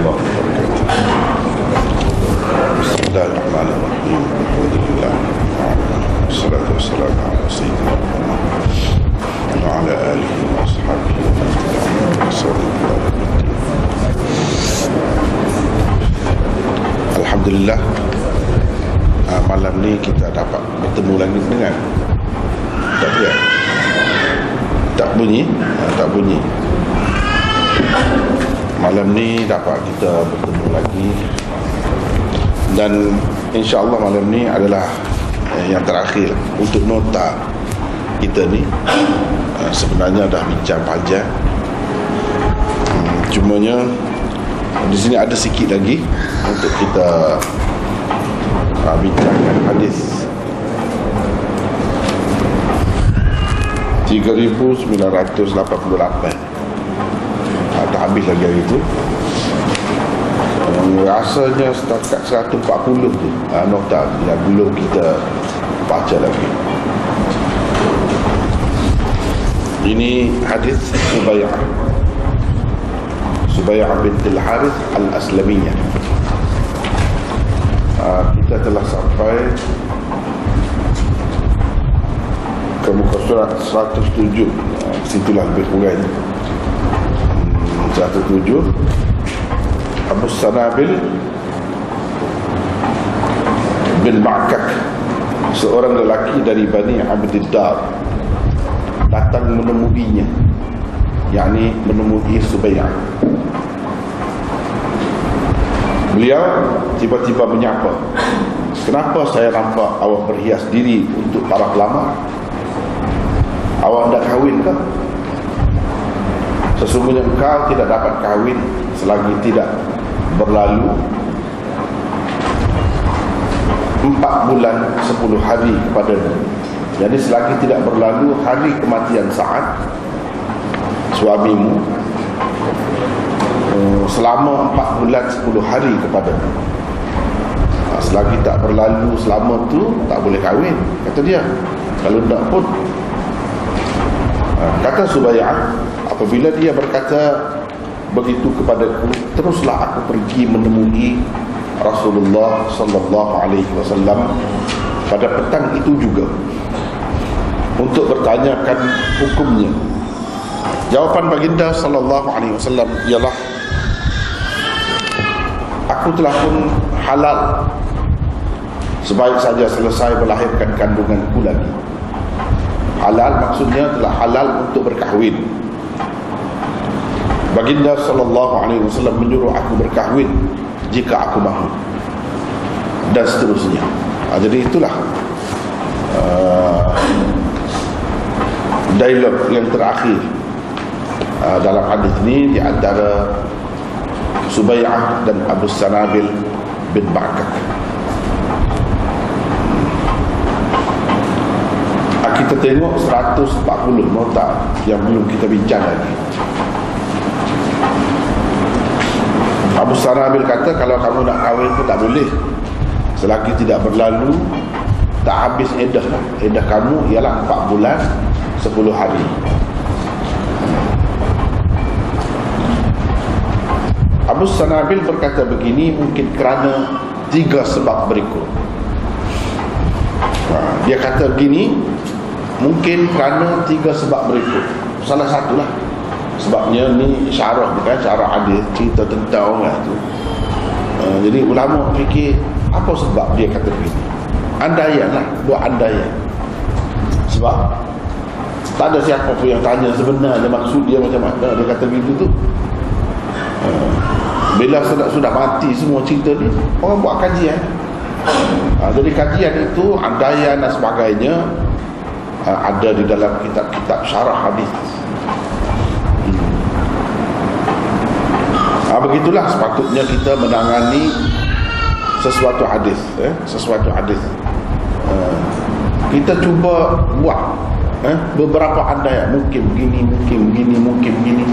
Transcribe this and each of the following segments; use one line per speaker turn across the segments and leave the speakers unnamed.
warahmatullahi wabarakatuh. Bismillahirrahmanirrahim. Alhamdulillah. Wassalatu wassalamu ala sayyidina Muhammad wa ala alihi wa ashabihi wa man tabi'ahum bi ihsan ila yaumil din. Alhamdulillah, malam ni kita dapat bertemu lagi dengan tak bunyi. Malam ni dapat kita bertemu lagi, dan insya-Allah malam ni adalah yang terakhir untuk nota kita ni. Sebenarnya dah bincang panjang, cumanya di sini ada sikit lagi untuk kita bincangkan hadis 3988. Tak habis lagi hari itu. Rasanya setakat 140 tu nota yang belum kita baca lagi. Ini hadis Subay'ah bintul Harith al-Aslamiyah. Kita telah sampai ke muka surat 107. Situlah lebih kurang 107. Abu Sanabil bin Ma'kak, seorang lelaki dari Bani Abdiddar, datang menemuinya, yakni menemui Subay'ah. Beliau tiba-tiba menyapa, "Kenapa saya nampak awak berhias diri untuk para pelamar? Awak hendak kahwin ke? Sesungguhnya engkau tidak dapat kahwin selagi tidak berlalu 4 bulan 10 hari kepadanya." Jadi selagi tidak berlalu hari kematian Sa'ad suamimu, selama 4 bulan 10 hari kepadanya. Selagi tak berlalu selama tu tak boleh kahwin, kata dia. Kalau tak pun, kata Subay'ah, apabila dia berkata begitu kepadaku, teruslah aku pergi menemui Rasulullah sallallahu alaihi wasallam pada petang itu juga untuk bertanyakan hukumnya. Jawapan baginda sallallahu alaihi wasallam ialah, aku telah pun halal sebaik saja selesai melahirkan kandunganku lagi. Halal maksudnya telah halal untuk berkahwin. Baginda sallallahu alaihi wasallam menyuruh aku berkahwin jika aku mahu, dan seterusnya. Jadi itulah dialog yang terakhir dalam hadis ini di antara Subay'ah dan Abu Sanabil bin Ma'kak. Kita tengok 140 nota yang belum kita bincang lagi. Abu Sanabil kata, kalau kamu nak kahwin pun tak boleh selagi tidak berlalu, tak habis iddah. Iddah kamu ialah 4 bulan 10 hari. Abu Sanabil berkata begini mungkin kerana 3 sebab berikut. Dia kata begini mungkin kerana 3 sebab berikut. Salah satulah sebabnya ni syarah, bukan syarah hadis, cerita tentang orang tu. Jadi ulama fikir apa sebab dia kata begini. Andaian lah, buat andaian. Sebab tak ada siapa pun yang tanya sebenarnya maksud dia macam mana dia kata begitu tu. Bila sudah mati semua cerita ni, orang buat kajian. Jadi kajian itu, andaian dan sebagainya, ada di dalam kitab-kitab syarah hadis. Begitulah sepatutnya kita menangani sesuatu hadis, sesuatu hadis. Kita cuba buat beberapa andaian, mungkin begini, mungkin begini, mungkin begini,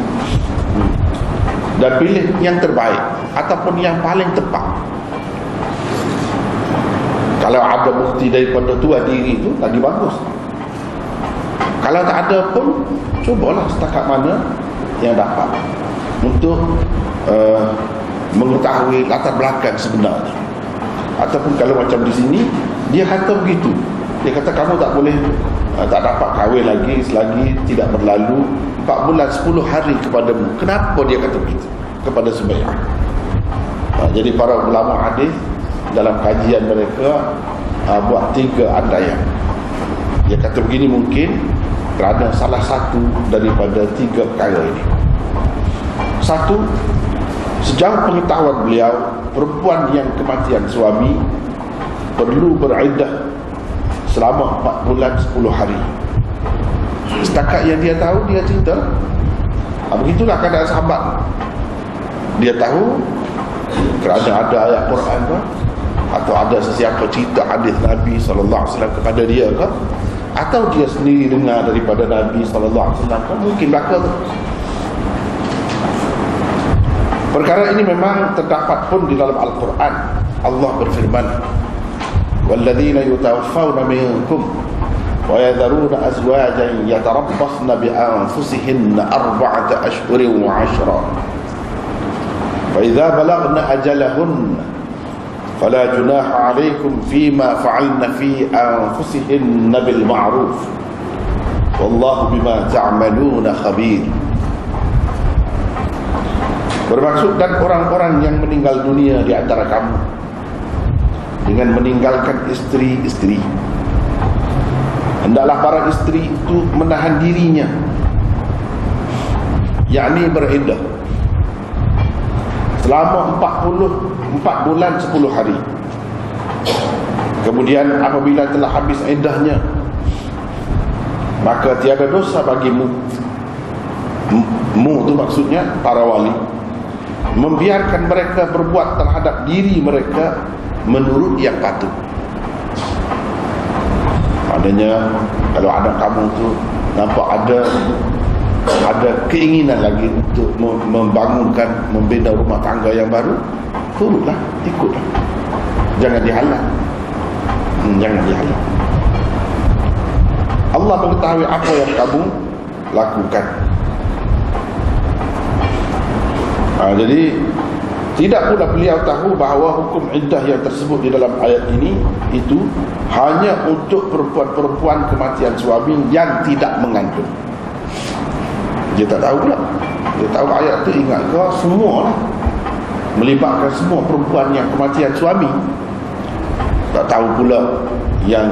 dan pilih yang terbaik ataupun yang paling tepat. Kalau ada bukti daripada tua diri itu, lagi bagus. Kalau tak ada pun, cubalah setakat mana yang dapat untuk mengetahui latar belakang sebenarnya. Ataupun kalau macam di sini, dia kata begitu. Dia kata kamu tak boleh, tak dapat kahwin lagi selagi tidak berlalu 4 bulan 10 hari kepadamu. Kenapa dia kata begitu kepada Subayyah? Jadi para ulama hadis dalam kajian mereka buat 3 andaian. Dia kata begini, mungkin kerana salah satu daripada 3 perkara ini. Satu, sejauh pengetahuan beliau, perempuan yang kematian suami perlu beriddah selama 4 bulan 10 hari. Setakat yang dia tahu, dia cerita. Begitulah keadaan sahabat. Dia tahu kerana ada ayat Quran ke, atau ada sesiapa cerita hadis Nabi SAW kepada dia ke, atau dia sendiri dengar daripada Nabi SAW ke, mungkin belakang. Perkara ini memang terdapat pun di dalam Al-Quran. Allah berfirman, وَالَّذِينَ يُتَوَفَّوْنَ مِنْكُمْ وَيَذَرُونَ أَزْوَاجًا يَتَرَبَّصْنَ بِأَنفُسِهِنَّ 4 أشهر وعشرا فإذا بلغن أجلهن فلا جناح عليكم فيما فعلن في أنفسهن بالمعروف والله بما تعملون خبير. Bermaksud, dan orang-orang yang meninggal dunia di antara kamu dengan meninggalkan isteri-isteri, hendaklah para isteri itu menahan dirinya, yakni beriddah selama 4 bulan 10 hari. Kemudian apabila telah habis iddahnya, maka tiada dosa bagimu, mu itu maksudnya para wali, membiarkan mereka berbuat terhadap diri mereka menurut yang patut. Maknanya kalau anak kamu tu nampak ada keinginan lagi untuk membangunkan, membina rumah tangga yang baru, turutlah, ikutlah, jangan dihalang. Jangan dihalang. Allah mengetahui apa yang kamu lakukan. Jadi tidak pula beliau tahu bahawa hukum iddah yang tersebut di dalam ayat ini itu hanya untuk perempuan-perempuan kematian suami yang tidak mengandung. Dia tak tahu pula. Dia tahu ayat itu, ingat ke, semua lah, melibatkan semua perempuan yang kematian suami. Tak tahu pula yang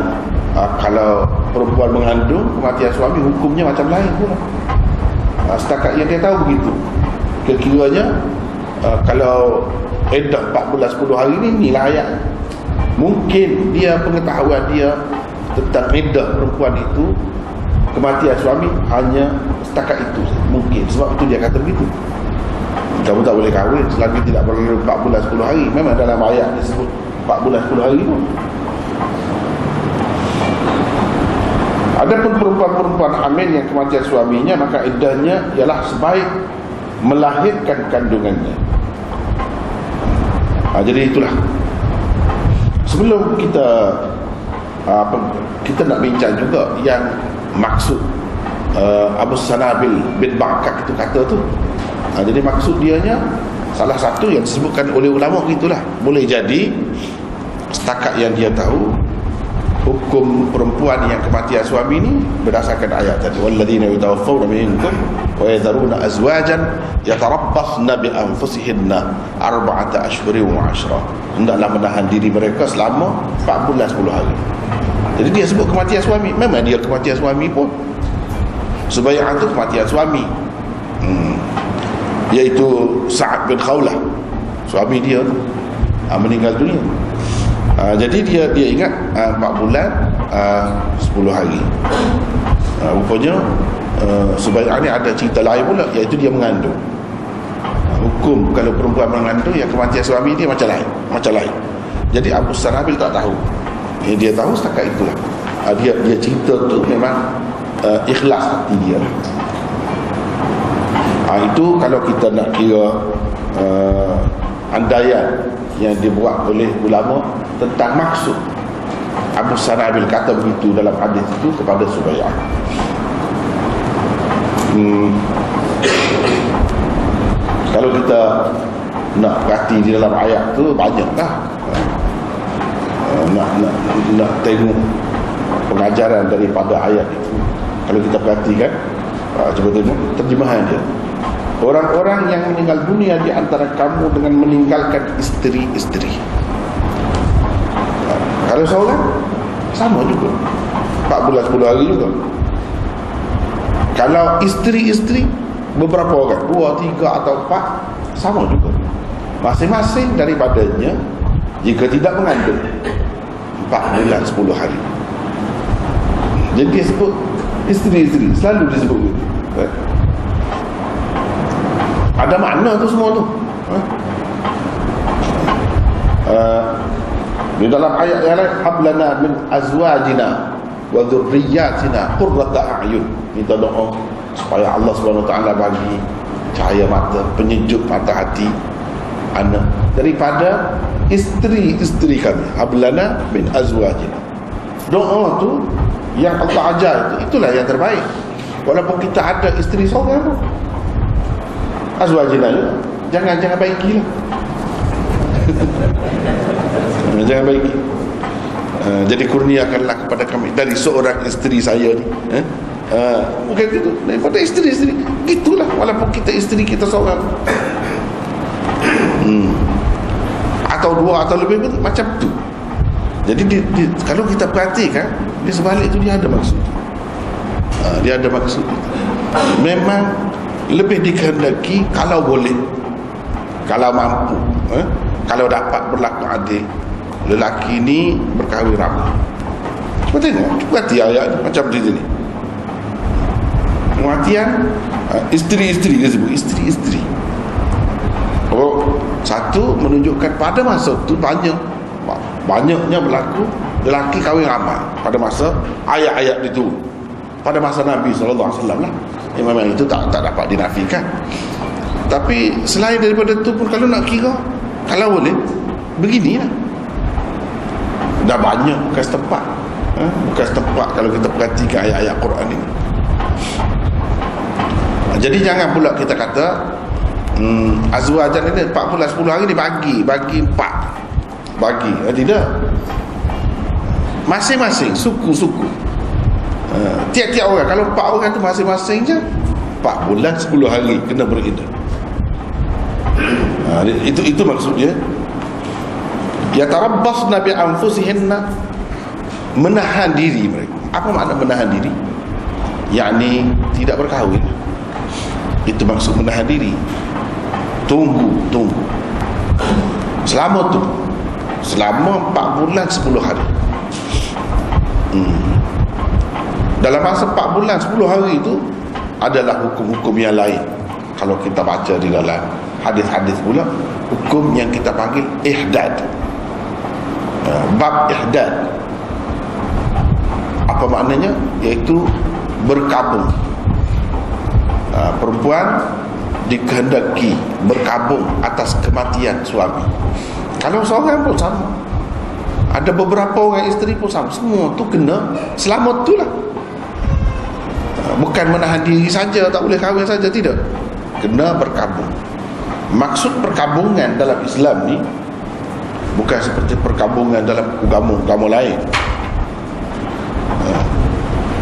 kalau perempuan mengandung kematian suami, hukumnya macam lain pula. Setakat yang dia tahu begitu. Kira-kiranya kalau iddah 4 bulan 10 hari ni, inilah ayat. Mungkin dia, pengetahuan dia tentang iddah perempuan itu kematian suami hanya setakat itu mungkin. Sebab itu dia kata begitu, kamu tak boleh kahwin selagi tidak berlalu 4 bulan 10 hari. Memang dalam ayat disebut 4 bulan 10 hari pun. Adapun perempuan-perempuan hamil yang kematian suaminya, maka iddahnya ialah sebaik melahirkan kandungannya. Jadi itulah. Sebelum kita nak bincang juga yang maksud Abu Sanabil bin Ba'kak itu kata tu. Jadi maksud dianya salah satu yang disebutkan oleh ulama gitulah. Boleh jadi setakat yang dia tahu hukum perempuan yang kematian suami ini berdasarkan ayat tadi, walladzina yatawaffawna minkum wa yadharuna azwajan yatarabbasna bi anfusihinna 4 ashhurin wa 'ashra. Hendaklah menahan diri mereka selama 4 bulan 10 hari. Jadi dia sebut kematian suami. Memang dia kematian suami pun. Subayyah itu kematian suami, iaitu Sa'ad bin Khawlah, suami dia meninggal dunia. Jadi dia ingat 4 bulan 10 hari. Rupanya Subayyah ni ada cerita lain pula, iaitu dia mengandung. Hukum kalau perempuan mengandung yang kematian suami dia macam lain. Jadi Abu Sanabil tak tahu. Yang dia tahu setakat itulah. Dia cerita tu memang ikhlas hati dia. Itu kalau kita nak kira andaian yang dibuat oleh ulama tentang maksud Abu Sanabil kata begitu dalam hadis itu kepada Subayyah. Kalau kita nak perhati di dalam ayat tu banyak lah. Nak tengok pengajaran daripada ayat itu. Kalau kita perhatikan, cuba tengok terjemahan dia. Orang-orang yang meninggal dunia di antara kamu dengan meninggalkan isteri-isteri. Kalau seorang sama juga 4 bulan 10 hari juga. Kalau isteri-isteri beberapa orang, 2, 3 atau 4, sama juga. Masing-masing daripadanya jika tidak mengandung 4 bulan 10 hari. Jadi dia sebut isteri-isteri, selalu disebut gitu. Ada makna tu semua tu. Di dalam ayat yang lain, hablana min azwajina wa dhurriyyatina qurrata a'yun. Minta doa supaya Allah Subhanahu Wa Taala bagi cahaya mata, penyejuk mata hati anak daripada isteri-isteri kami. Hablana min azwajina. Doa tu yang Allah ajar itulah yang terbaik. Walaupun kita ada isteri seorang pun, azwajina juga. Jangan baikilah. Jangan baiki. Jadi kurniakanlah kepada kami dari seorang isteri saya ni. Bukan gitu, daripada isteri-isteri. Gitulah, walaupun kita isteri kita seorang. Atau 2 atau lebih pun macam tu. Jadi kalau kita perhatikan, di sebalik itu dia ada maksud. Dia ada maksud. Memang lebih dikehendaki kalau boleh, kalau mampu, kalau dapat berlaku adil, lelaki ni berkahwin ramai. Cuba tengok, perhati ayat macam di sini. Kematian isteri-isteri, dia sebut isteri-isteri. Satu menunjukkan pada masa tu banyaknya berlaku lelaki kahwin ramai pada masa ayat-ayat itu, pada masa Nabi SAW lah. Memang itu tak dapat dinafikan. Tapi selain daripada itu pun, kalau nak kira, kalau boleh beginilah. Dah banyak bukan setempat, bukan setempat kalau kita perhatikan ayat-ayat Quran ini. Jadi jangan pula kita kata azwajan ini 4 bulan 10 hari dibagi 4 bagi. Tidak, masing-masing suku-suku, tiap-tiap orang. Kalau 4 orang tu masing-masing je 4 bulan 10 hari kena beriddah. Itu maksudnya. Yatarabbasna bi anfusihinna, menahan diri mereka. Apa makna menahan diri? Yakni tidak berkahwin. Itu maksud menahan diri. Tunggu selama tu, selama 4 bulan 10 hari. Dalam masa 4 bulan 10 hari itu adalah hukum-hukum yang lain. Kalau kita baca di dalam hadis-hadis pula, hukum yang kita panggil ihdad. Bab ihdad, apa maknanya? Iaitu berkabung. Perempuan dikehendaki berkabung atas kematian suami. Kalau seorang pun sama, ada beberapa orang isteri pun sama, semua tu kena selamat tu lah. Bukan menahan diri saja, tak boleh kahwin saja, tidak, kena berkabung. Maksud perkabungan dalam Islam ni bukan seperti perkabungan dalam agama lain.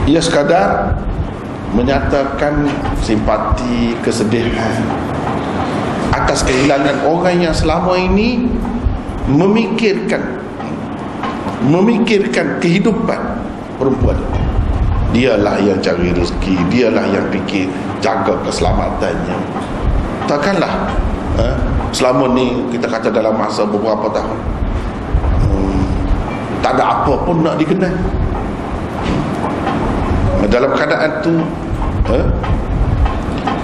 Ia sekadar menyatakan simpati, kesedihan atas kehilangan orang yang selama ini memikirkan kehidupan perempuan. Dialah yang cari rezeki, dialah yang fikir jaga keselamatannya. Takkanlah selama ni kita kata dalam masa beberapa tahun tak ada apa pun nak dikenal. Dalam keadaan tu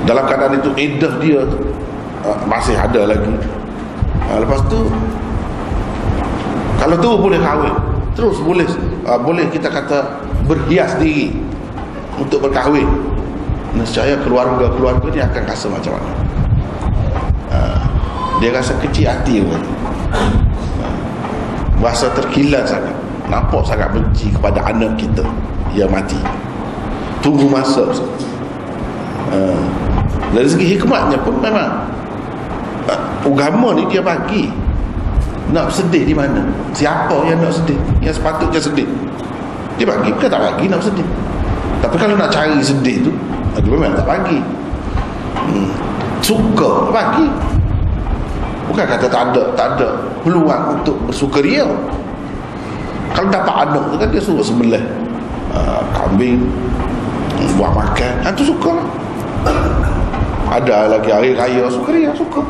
dalam keadaan itu iddah dia masih ada lagi. Lepas tu kalau tu boleh kahwin terus, boleh kita kata berhias diri untuk berkahwin, nescaya keluarga ni akan rasa macam mana. Dia rasa kecil hati kan? Rasa terkilan sangat, nampak sangat benci kepada anak kita yang mati. Tunggu masa. Dari segi hikmatnya pun memang Agama ni dia bagi. Nak sedih di mana? Siapa yang nak sedih? Yang sepatutnya sedih. Dia bagi, bukan tak bagi nak sedih. Tapi kalau nak cari sedih tu, dia memang tak bagi. Suka bagi. Bukan kata tak ada peluang untuk bersukaria. Kalau dapat anak tu kan dia suruh sembelih kambing, buat makan, itu suka. Ada lagi hari raya sukaria, suka.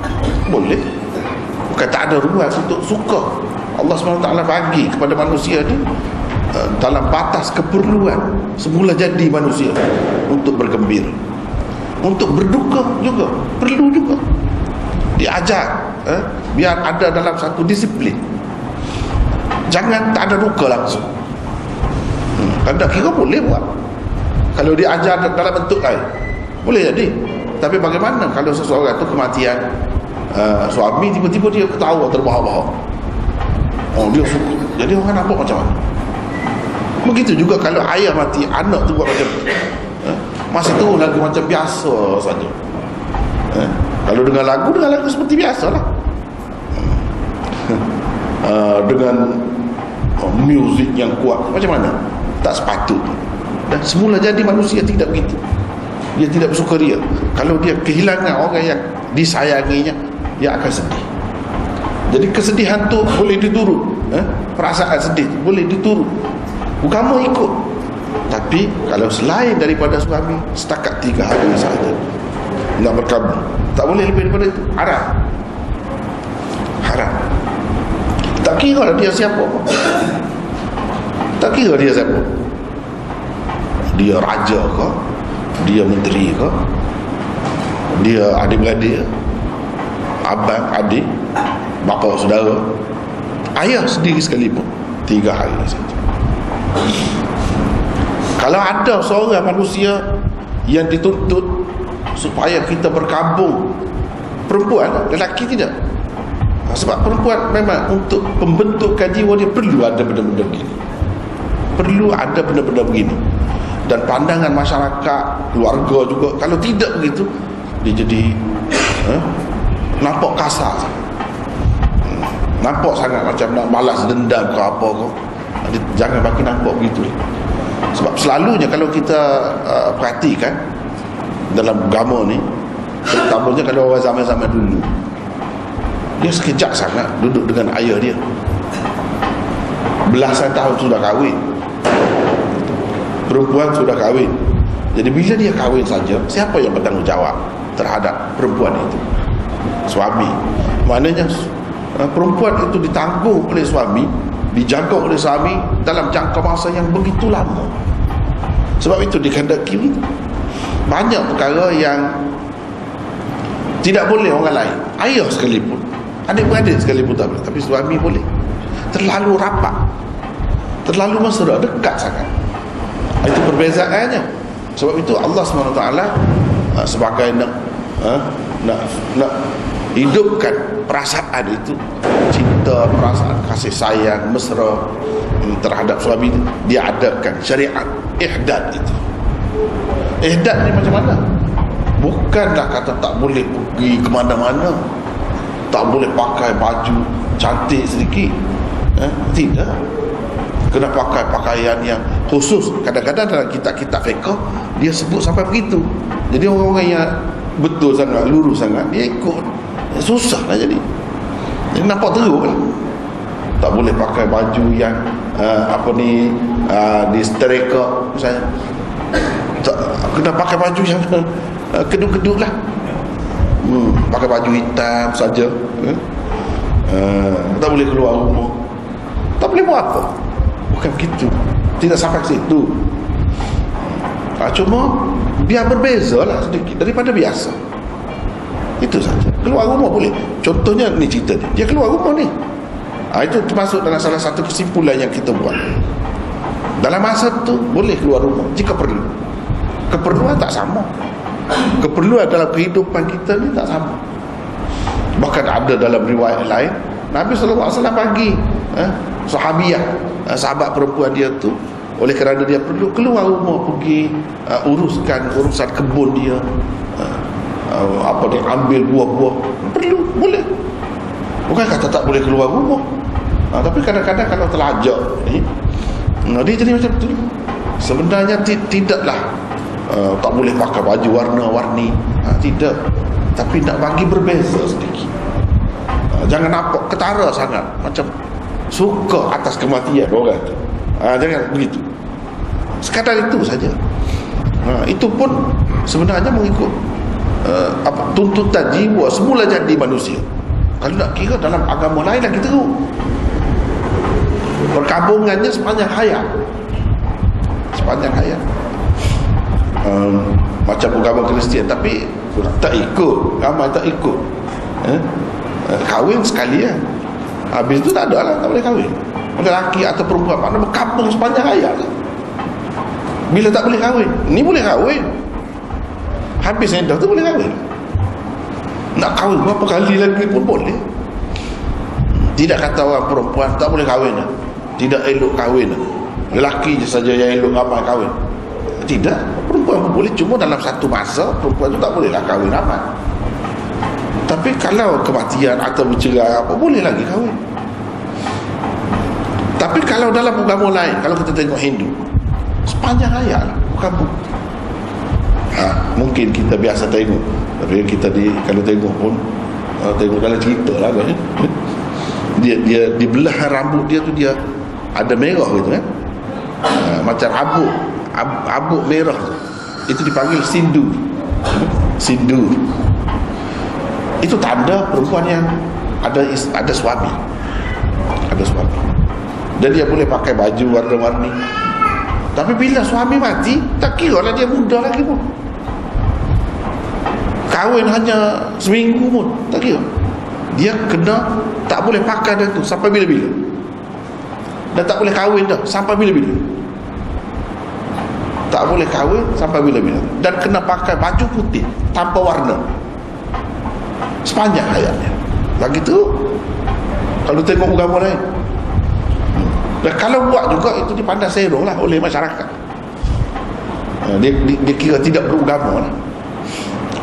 Boleh. Bukan tak ada ruang untuk suka. Allah SWT bagi kepada manusia ni dalam batas keperluan semula jadi manusia untuk bergembira, untuk berduka juga perlu juga diajar, biar ada dalam satu disiplin. Jangan tak ada duka langsung. Kadang kira boleh buat kalau diajar dalam bentuk lain, boleh jadi. Tapi bagaimana kalau seseorang tu kematian suami, tiba-tiba dia ketawa terbahak-bahak, dia suka, jadi orang nampak macam mana? Begitu juga kalau ayah mati, anak tu buat macam masa tu lagu macam biasa saja. Kalau dengar lagu seperti biasa lah. Dengan muzik yang kuat, macam mana? Tak sepatutnya. Dan semula jadi manusia tidak begitu. Dia tidak bersukaria. Kalau dia kehilangan orang yang disayanginya, dia akan sedih. Jadi kesedihan tu boleh diturut, perasaan sedih tu boleh diturut, agama ikut. Tapi kalau selain daripada suami, setakat 3 hari sahaja nak berkabung, tak boleh lebih daripada itu. Haram. Tak kira dia siapa, tak kira dia siapa, dia raja ke, dia menteri ke, dia adik-beradik, abang, adik, bapa, saudara, ayah sendiri sekalipun, 3 hari saja. Kalau ada seorang manusia yang dituntut supaya kita berkabung, perempuan, lelaki tidak. Sebab perempuan memang untuk pembentukan jiwa dia perlu ada benda-benda begini, perlu ada benda-benda begini. Dan pandangan masyarakat, keluarga juga, kalau tidak begitu, dia jadi nampak kasar, nampak sangat macam nak balas dendam ke apa ke. Jangan bagi nampak begitu. Sebab selalunya kalau kita perhatikan dalam agama ni, terutamanya kalau orang zaman-zaman dulu, dia sekejap sangat duduk dengan ayah dia, belasan tahun sudah kahwin, perempuan sudah kahwin. Jadi bila dia kahwin saja, siapa yang bertanggungjawab terhadap perempuan itu? Suami. Maknanya perempuan itu ditanggung oleh suami, dijaga oleh suami dalam jangka masa yang begitu lama. Sebab itu dikehendaki banyak perkara yang tidak boleh orang lain, ayah sekalipun, adik-beradik sekalipun tak boleh, tapi suami boleh. Terlalu rapat, terlalu mesra, dekat sangat. Itu perbezaannya. Sebab itu Allah SWT sebagai nak hidupkan perasaan itu, cinta, perasaan kasih sayang, mesra terhadap suami, dia adakan syariat ihdad itu. Ihdad ni macam mana? Bukanlah kata tak boleh pergi ke mana-mana, tak boleh pakai baju cantik sedikit, tidak. Kena pakai pakaian yang khusus. Kadang-kadang dalam kitab-kitab fiqh dia sebut sampai begitu. Jadi orang-orang yang betul sangat, lurus sangat, dia ikut, susah lah jadi nampak teruk lah. Tak boleh pakai baju yang di setrika misalnya. Kena pakai baju yang kedut-kedut lah. Pakai baju hitam saja, tak boleh keluar rumah, tak boleh buat apa. Bukan begitu, tidak sampai ke situ. Cuma biar berbeza lah sedikit daripada biasa, itu saja. Keluar rumah boleh. Contohnya ni cerita ni, dia keluar rumah ni, itu termasuk dalam salah satu kesimpulan yang kita buat. Dalam masa tu boleh keluar rumah jika perlu. Keperluan tak sama, keperluan dalam kehidupan kita ni tak sama. Bahkan ada dalam riwayat lain, Nabi SAW bagi sahabiah, sahabat perempuan dia tu, oleh kerana dia perlu keluar rumah pergi uruskan urusan kebun dia, apa dia ambil buah-buah, perlu, boleh. Bukan kata tak boleh keluar rumah. Tapi kadang-kadang kalau terlajak ni, dia jadi macam tu. Sebenarnya tidaklah tak boleh pakai baju warna-warni, tidak. Tapi nak bagi berbeza sedikit. Jangan nampak ketara sangat, macam suka atas kematian orang tu. Jangan begitu. Sekadar itu saja. Itu pun sebenarnya mengikut tuntutan jiwa semula jadi manusia. Kalau nak kira dalam agama lain lagi teruk, perkabungannya sepanjang hayat. Macam agama Kristian, tapi tak ikut, ramai tak ikut. Kahwin sekali habis tu tak ada lah, tak boleh kahwin. Lelaki atau perempuan mana berkabung sepanjang hayat. Bila tak boleh kahwin, ni boleh kahwin, habis dah tu boleh kahwin. Nak kahwin berapa kali lagi pun boleh. Tidak kata orang perempuan tak boleh kahwin, tidak elok kahwin, lelaki je saja yang elok ramai kahwin. Tidak, perempuan pun boleh, cuma dalam satu masa perempuan tu tak bolehlah kahwin ramai. Tapi kalau kematian atau bercerai apa, boleh lagi kahwin. Tapi kalau dalam agama lain, kalau kita tengok Hindu, sepanjang hayat lah, berkabung. Mungkin kita biasa tengok, tapi kita kalau tengok pun tengok dalam cerita lah kan, dia di belahan rambut dia tu dia ada merah gitu kan, macam habuk merah tu. Itu dipanggil sindu. Itu tanda perempuan yang ada suami, dan dia boleh pakai baju warna-warni. Tapi bila suami mati, tak kira lah dia muda lagi pun. Kahwin hanya seminggu pun tak kira. Dia kena tak boleh pakai dah tu sampai bila-bila. Dan tak boleh kahwin dah sampai bila-bila. Tak boleh kahwin sampai bila-bila. Dan kena pakai baju putih tanpa warna sepanjang hayatnya. Lagi tu kalau tengok agama lain. Dan kalau buat juga itu dipandang serong lah oleh masyarakat. Dia kira tidak beragama lah.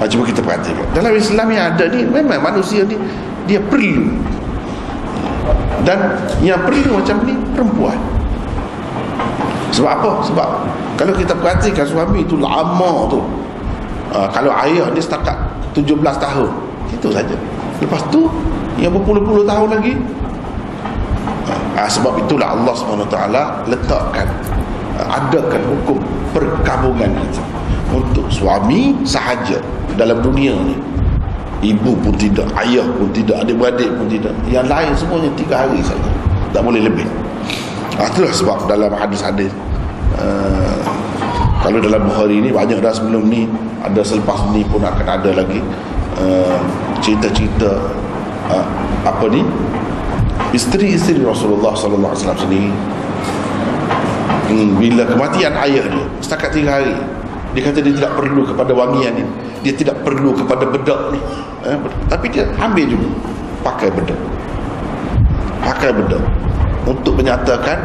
Cuba kita perhatikan dalam Islam yang ada ni, memang manusia ni dia perlu, dan yang perlu macam ni perempuan. Sebab apa? Sebab kalau kita perhatikan suami tu lama tu, kalau ayah dia setakat 17 tahun itu saja. Lepas tu yang berpuluh-puluh tahun lagi. Sebab itulah Allah SWT letakkan, adakan hukum perkabungan itu untuk suami sahaja dalam dunia ni. Ibu pun tidak, ayah pun tidak, adik-beradik pun tidak. Yang lain semuanya 3 hari saja, tak boleh lebih. Itulah sebab dalam hadis-hadis, kalau dalam Bukhari ni banyak dah, sebelum ni ada, selepas ni pun akan ada lagi cerita-cerita apa ni, isteri-isteri Rasulullah sallallahu alaihi wasallam sendiri, bila kematian ayah dia setakat 3 hari, dia kata dia tidak perlu kepada wangian ni, dia tidak perlu kepada bedak ni, tapi dia ambil juga pakai bedak untuk menyatakan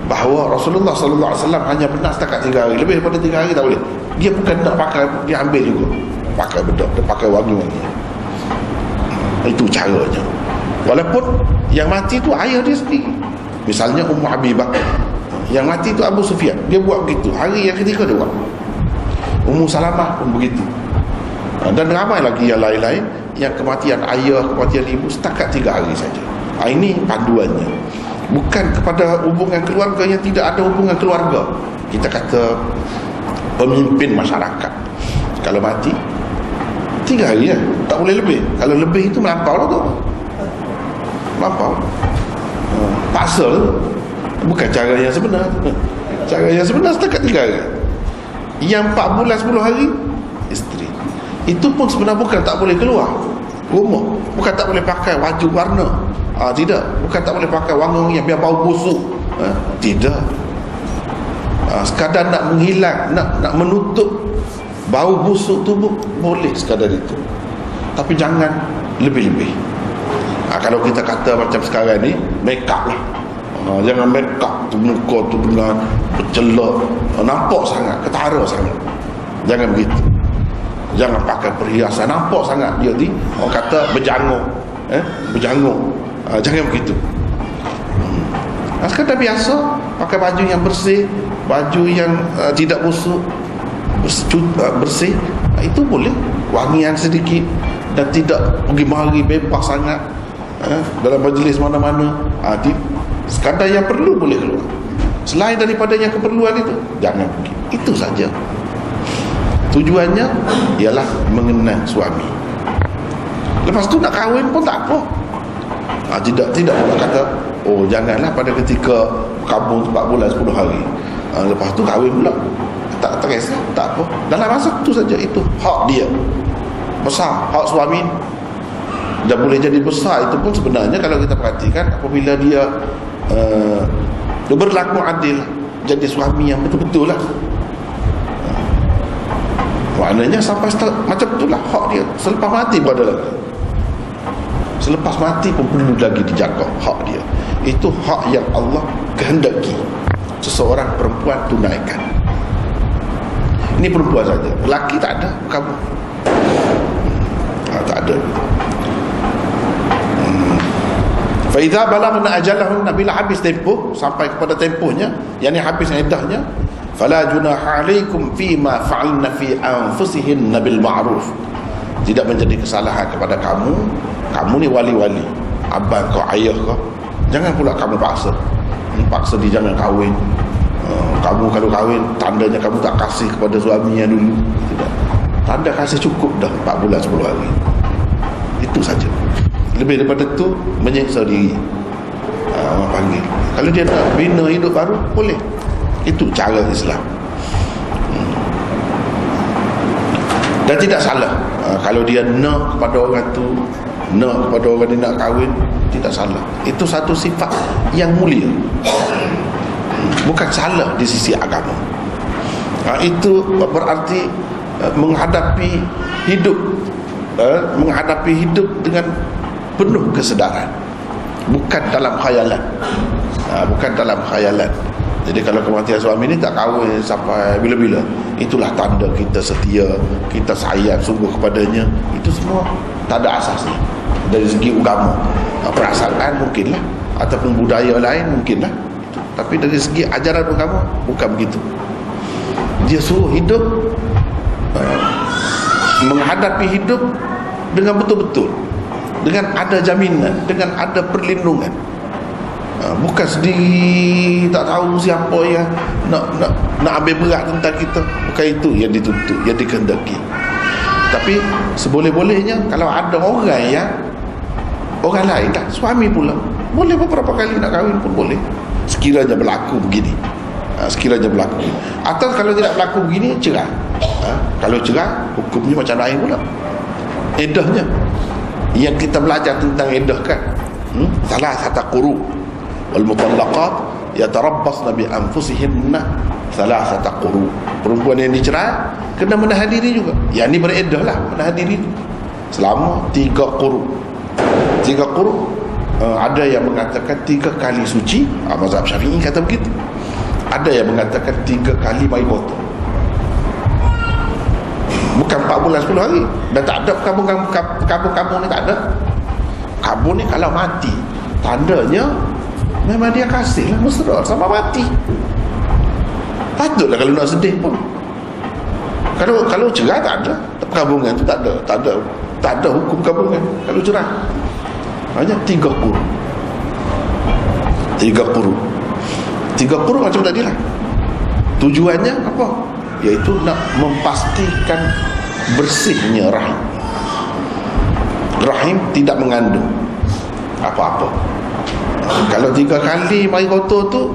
bahawa Rasulullah sallallahu alaihi wasallam hanya pernah setakat 3 hari, lebih daripada 3 hari tak boleh. Dia bukan nak pakai, dia ambil juga pakai bedak, dia pakai wangi-wangi. Itu caranya. Walaupun yang mati tu ayah dia sendiri, misalnya Ummu Habibah, yang mati tu Abu Sufyan, dia buat begitu, hari yang ketiga dia buat. Ummu Salamah pun begitu, dan ramai lagi yang lain-lain yang kematian ayah, kematian ibu setakat 3 hari saja. Ini panduannya, bukan kepada hubungan keluarga yang tidak ada hubungan keluarga. Kita kata pemimpin masyarakat, kalau mati 3 hari tak boleh lebih. Kalau lebih itu melampau lah tu, melampau, paksa lah. Bukan cara yang sebenar. Cara yang sebenar setakat 3 hari. Yang 4 bulan 10 hari isteri, itu pun sebenarnya bukan tak boleh keluar rumah, bukan tak boleh pakai baju warna, tidak, bukan tak boleh pakai wangi yang biar bau busuk, tidak. Sekadar nak menghilang, nak menutup bau busuk tubuh, boleh sekadar itu, tapi jangan lebih-lebih. Kalau kita kata macam sekarang ni, make up lah, jangan make up tu, muka tu dengan bercelak, nampak sangat, ketara sangat, jangan begitu. Jangan pakai perhiasan, nampak sangat dia ni orang kata berjanguk, berjanguk. Jangan begitu. Sekadar biasa, pakai baju yang bersih, baju yang tidak busuk, bersih, itu boleh. Wangian sedikit dan tidak pergi mari bebas sangat dalam majlis mana-mana. Sekadar yang perlu boleh keluar. Selain daripada yang keperluan itu, jangan pergi. Itu saja. Tujuannya ialah mengenal suami. Lepas tu nak kahwin pun tak apa. Tidak nak kata, oh janganlah pada ketika kabur 4 bulan 10 hari. Lepas tu kahwin pula. Tak kisah, tak apa. Dalam masa tu saja, itu hak dia. Besar hak suami. Dan boleh jadi besar itu pun sebenarnya kalau kita perhatikan apabila dia berlaku adil, jadi suami yang betul-betul lah. Maknanya sampai macam itulah hak dia. Selepas mati pun ada lagi. Selepas mati pun perlu lagi dijaga hak dia. Itu hak yang Allah kehendaki seseorang perempuan tunaikan. Ini perempuan saja. Lelaki tak ada, kamu tak ada. Fa idza balagna ajalahunna, bila habis tempoh, sampai kepada tempohnya, yakni habis iddahnya, fala junaha alaikum fima fa'alna fi anfusihinna bil ma'ruf. Tidak menjadi kesalahan kepada kamu. Kamu ni wali-wali, abang kau, ayah kau, jangan pula kamu paksa dia jangan kahwin. Kamu kalau kahwin, tandanya kamu tak kasih kepada suaminya dulu. Tidak. Tanda kasih cukup dah 4 bulan 10 hari. Itu saja. Lebih daripada itu, menyiksa diri. Orang panggil. Kalau dia nak bina hidup baru, boleh. Itu cara Islam. Dan tidak salah kalau dia nak kepada orang tu, nak kepada orang dia nak kahwin, tidak salah. Itu satu sifat yang mulia, bukan salah di sisi agama. Itu berarti menghadapi hidup dengan penuh kesedaran, bukan dalam khayalan. Bukan dalam khayalan. Jadi kalau kematian suami ni tak kahwin sampai bila-bila, itulah tanda kita setia, kita sayang sungguh kepadanya. Itu semua tak ada asasnya. Dari segi agama, perasaan mungkinlah, ataupun budaya lain mungkinlah itu. Tapi dari segi ajaran agama bukan begitu. Dia suruh hidup, menghadapi hidup dengan betul-betul, dengan ada jaminan, dengan ada perlindungan. Bukan sendiri tak tahu siapa yang nak ambil berat tentang kita. Bukan itu yang dituntut, yang dikehendaki. Tapi seboleh-bolehnya kalau ada orang lain tak, suami pula boleh beberapa kali nak kahwin pun boleh, sekiranya berlaku begini. Sekiranya berlaku begini. Atau kalau tidak berlaku begini, cerai. Kalau cerai, hukumnya macam lain pula. Iddahnya yang kita belajar tentang iddah kan, salah satu quru wal mutallaqat yatarabbasna bi anfusihinna thalathata quru. Perempuan yang dicerai kena menahan diri juga. Yang ni beriddah lah, menahan diri selama 3 quru. 3 quru, ada yang mengatakan 3 kali suci, mazhab Syafi'i kata begitu. Ada yang mengatakan 3 kali mai kotor. Bukan 4 bulan 10 hari. Dan tak ada kabur ni, tak ada. Kabur ni kalau mati, tandanya memang dia kasih lah, mesra sama mati. Patutlah kalau nak sedih pun. Kalau cerai tak ada, kabungan tu tak ada hukum kabungan kalau cerai. Hanya 3 quru. 3 quru macam tadi lah. Tujuannya apa? Iaitu nak memastikan bersihnya rahim. Rahim tidak mengandung apa-apa. Kalau 3 kali mari kotor tu,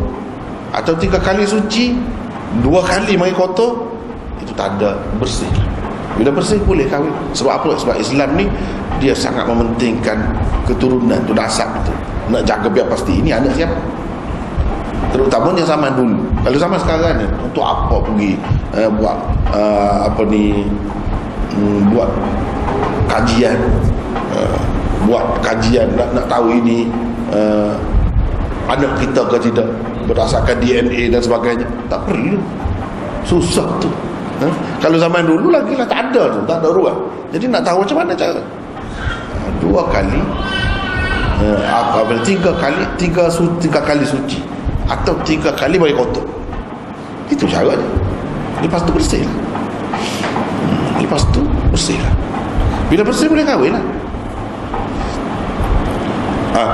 atau 3 kali suci, 2 kali mari kotor, itu tanda bersih. Bila bersih boleh kahwin. Sebab apa? Sebab Islam ni dia sangat mementingkan keturunan tu, nasab tu. Nak jaga biar pasti ini anak siapa. Terutamanya zaman dulu. Kalau zaman sekarang ni, untuk apa pergi buat buat kajian, nak tahu ini anak kita ke tidak berdasarkan DNA dan sebagainya. Tak perlu. Susah tu. Kalau zaman dulu lagi lah tak ada tu, tak ada ruang. Jadi nak tahu macam mana cara? 2 kali, tiga kali suci, atau 3 kali bagi kotor. Itu caranya. Lepas tu bersih lah. Lepas tu bersih lah. Bila bersih boleh kahwin lah.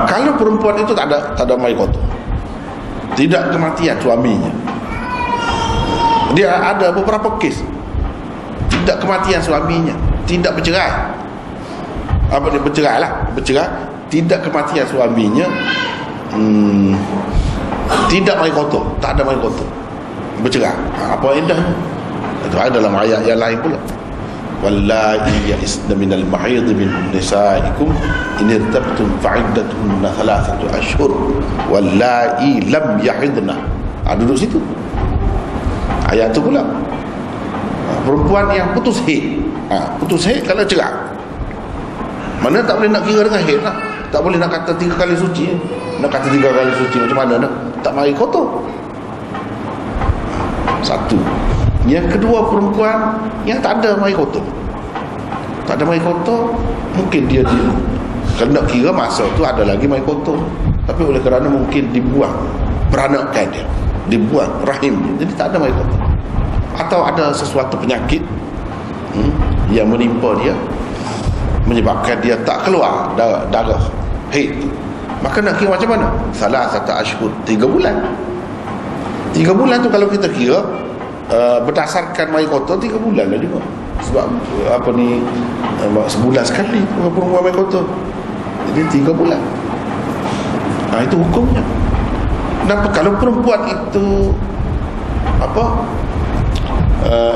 Kalau perempuan itu tak ada mai kotor, tidak kematian suaminya, dia ada beberapa kes tidak kematian suaminya, tidak bercerai, bercerai, tidak kematian suaminya, tidak mai kotor, tak ada mai kotor, bercerai. Apa indahnya? Itu ada dalam ayat yang lain pula. Wallahi ya'isna minal mahid min nisaikum in irtabtum fa'iddatuhunna 3 ashhur wallahi lam yahidna. Duduk situ ayat tu pula. Perempuan yang putus haid, putus haid kalau cerai, mana tak boleh nak kira dengan haid lah. Tak boleh nak kata 3 kali suci. Nak kata 3 kali suci macam mana nak? Tak mari kotor. Satu. Yang kedua, perempuan yang tak ada mai kotor. Tak ada mai kotor, mungkin dia kalau nak kira masa tu ada lagi mai kotor, tapi oleh kerana mungkin dibuang peranakan dia, dibuang rahim dia, jadi tak ada mai kotor. Atau ada sesuatu penyakit yang menimpa dia, menyebabkan dia tak keluar darah haid, maka nak kira macam mana? 3 ashhur, 3 bulan. 3 bulan tu kalau kita kira berdasarkan mai kotor 3 bulan lah juga. Sebab sebulan sekali perempuan mai kotor, jadi 3 bulan. Itu hukumnya. Dan kalau perempuan itu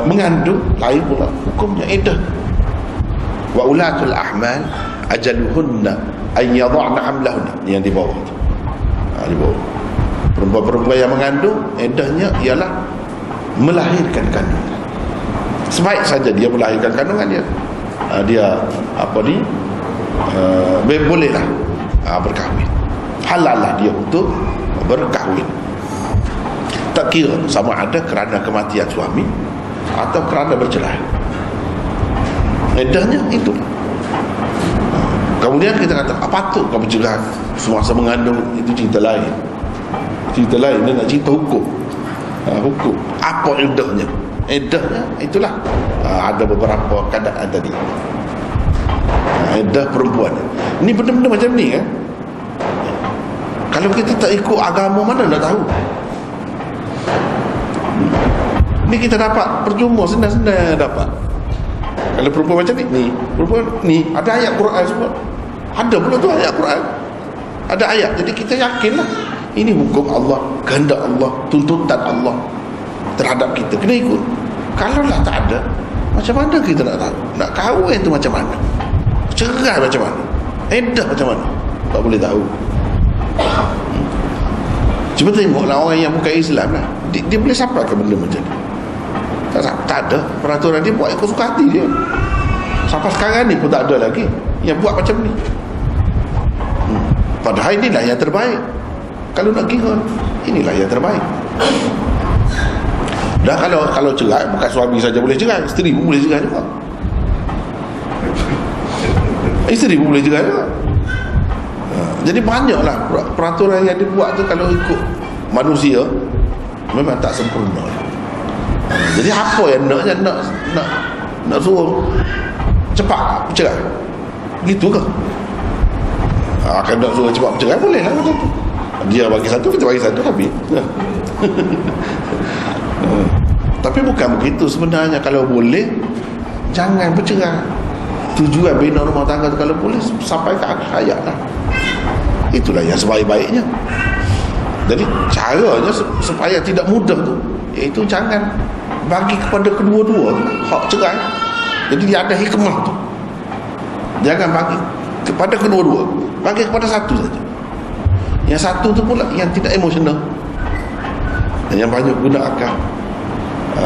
mengandung, lain pula hukumnya iddah. Wa ulatul ahmal ajaluhunna an yadh'na hamlahunna, yang di bawah tu. Di bawah. Perempuan-perempuan yang mengandung, iddahnya ialah melahirkan kandungan. Sebaik saja dia melahirkan kandungan dia, bolehlah berkahwin. Halal lah dia untuk berkahwin. Tak kira sama ada kerana kematian suami atau kerana bercerai. Iddahnya itu. Kemudian kita kata, patut kau bercerai semasa mengandung, itu cerita lain. Cerita lain, dia nak cerita hukum. Hukum apa iddahnya? Iddahnya itulah ada beberapa keadaan tadi. Iddah perempuan ni benda-benda macam ni kan. Kalau kita tak ikut agama, mana nak tahu? Ni kita dapat percuma, senang-senang dapat. Kalau perempuan macam ni perempuan ni ada ayat Quran semua. Ada pula tu ayat Quran. Ada ayat, jadi kita yakinlah ini hukum Allah, kehendak Allah, tuntutan Allah terhadap kita, kena ikut. Kalau lah tak ada, macam mana kita nak tahu? Nak kahwin tu macam mana? Cerai macam mana? Iddah macam mana? Tak boleh tahu. Cuba tengoklah orang yang bukan Islam lah, dia boleh sampai ke benda macam ni? Tak ada. Peraturan dia buat ikut suka hati dia. Sampai sekarang ni pun tak ada lagi yang buat macam ni. Padahal inilah yang terbaik. Kalau nak kira, inilah yang terbaik. Dah kalau cerai, bukan suami saja boleh cerai, isteri pun boleh cerai juga. Isteri pun boleh cerai juga. Jadi banyaklah peraturan yang dibuat tu, kalau ikut manusia memang tak sempurna. Jadi apa yang nak suruh cepat bercerai? Gitu ke? Kalau nak suruh cepat bercerai, boleh lah macam tu. Dia bagi satu, kita bagi satu, habis. Tapi bukan begitu sebenarnya. Kalau boleh, jangan bercerai. Tujuan bina rumah tangga tu kalau boleh sampai ke akhir hayat lah. Itulah yang sebaik-baiknya. Jadi caranya supaya tidak mudah tu, iaitu jangan bagi kepada kedua-dua tu hak cerai. Jadi dia ada hikmah tu. Jangan bagi kepada kedua-dua, bagi kepada satu saja. Yang satu tu pula yang tidak emosional, yang banyak guna akal,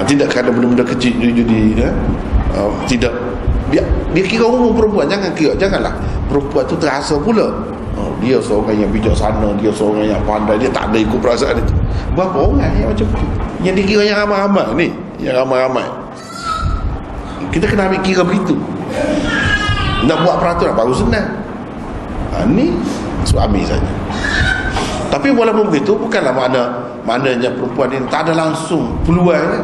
tidak kerana benda-benda kecil judi, tidak dia kira umum perempuan. Janganlah perempuan tu terasa pula dia seorang yang bijaksana, dia seorang yang pandai, dia tak ada ikut perasaan itu. Berapa orang yang macam tu, yang dikira yang ramai-ramai ni, yang ramai-ramai Kita kena ambil kira begitu. Nak buat peraturan baru senang. Ni suami saja. Tapi walaupun begitu, bukanlah maknanya perempuan ini tak ada langsung peluang.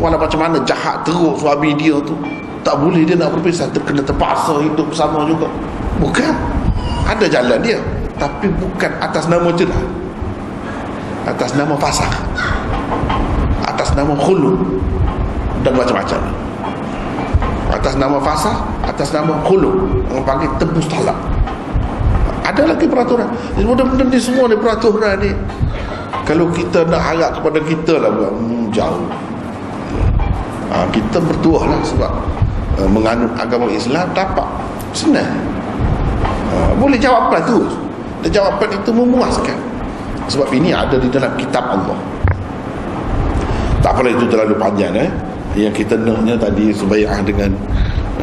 Walau macam mana jahat teruk suami dia tu, tak boleh dia nak berpisah, kena terpaksa hidup bersama juga. Bukan. Ada jalan dia, tapi bukan atas nama celah, atas nama fasakh, atas nama khulu dan macam-macam. Atas nama fasakh, atas nama khulu, orang panggil tebus talak. Ada lagi peraturan. Jadi benda-benda ni semua ni peraturan ni, kalau kita nak harap kepada kita lah, jauh. Kita bertuah lah sebab menganut agama Islam dapat senang. Boleh jawapan tu, dan jawapan itu memuaskan. Sebab ini ada di dalam kitab Allah. Tak apalah itu terlalu panjang. Yang kita naknya tadi Subai'ah dengan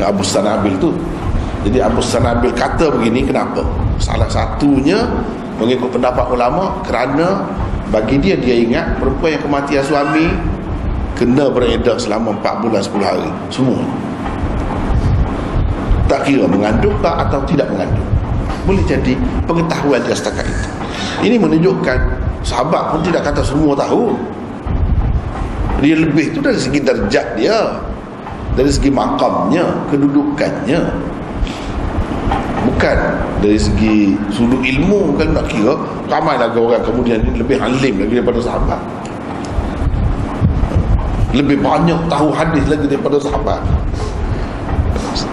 Abu Sanabil tu. Jadi Abu Sanabil kata begini, kenapa? Salah satunya mengikut pendapat ulama, kerana bagi dia ingat perempuan yang kematian suami kena beredar selama 4 bulan 10 hari semua. Tak kira mengandung atau tidak mengandung. Boleh jadi pengetahuan dia setakat itu. Ini menunjukkan sahabat pun tidak kata semua tahu. Dia lebih tu dari segi darjat dia, dari segi makamnya, kedudukannya, bukan dari segi sudut ilmu. Kalau nak kira, ramai lagi orang kemudian ini lebih alim lagi daripada sahabat, lebih banyak tahu hadis lagi daripada sahabat.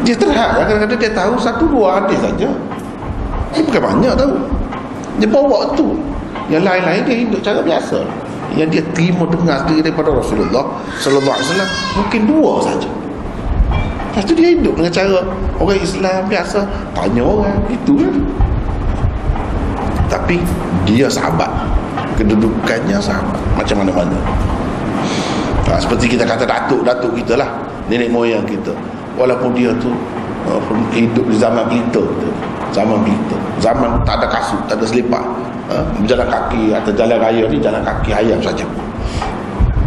Dia terhad, kadang-kadang dia tahu 1-2 hadis saja. Dia bukan banyak tahu. Dia bawa tu. Yang lain-lain dia hidup cara biasa. Yang dia terima dengar sendiri daripada Rasulullah sallallahu alaihi wasallam mungkin 2 saja. Lepas tu dia hidup dengan cara orang Islam biasa, tanya orang, itu kan. Tapi dia sahabat, kedudukannya sahabat macam mana-mana. Seperti kita kata datuk kita lah, nenek moyang kita, walaupun dia tu hidup di zaman pelita, zaman tak ada kasut, tak ada selipar, berjalan kaki atau jalan raya ni jalan kaki ayam saja.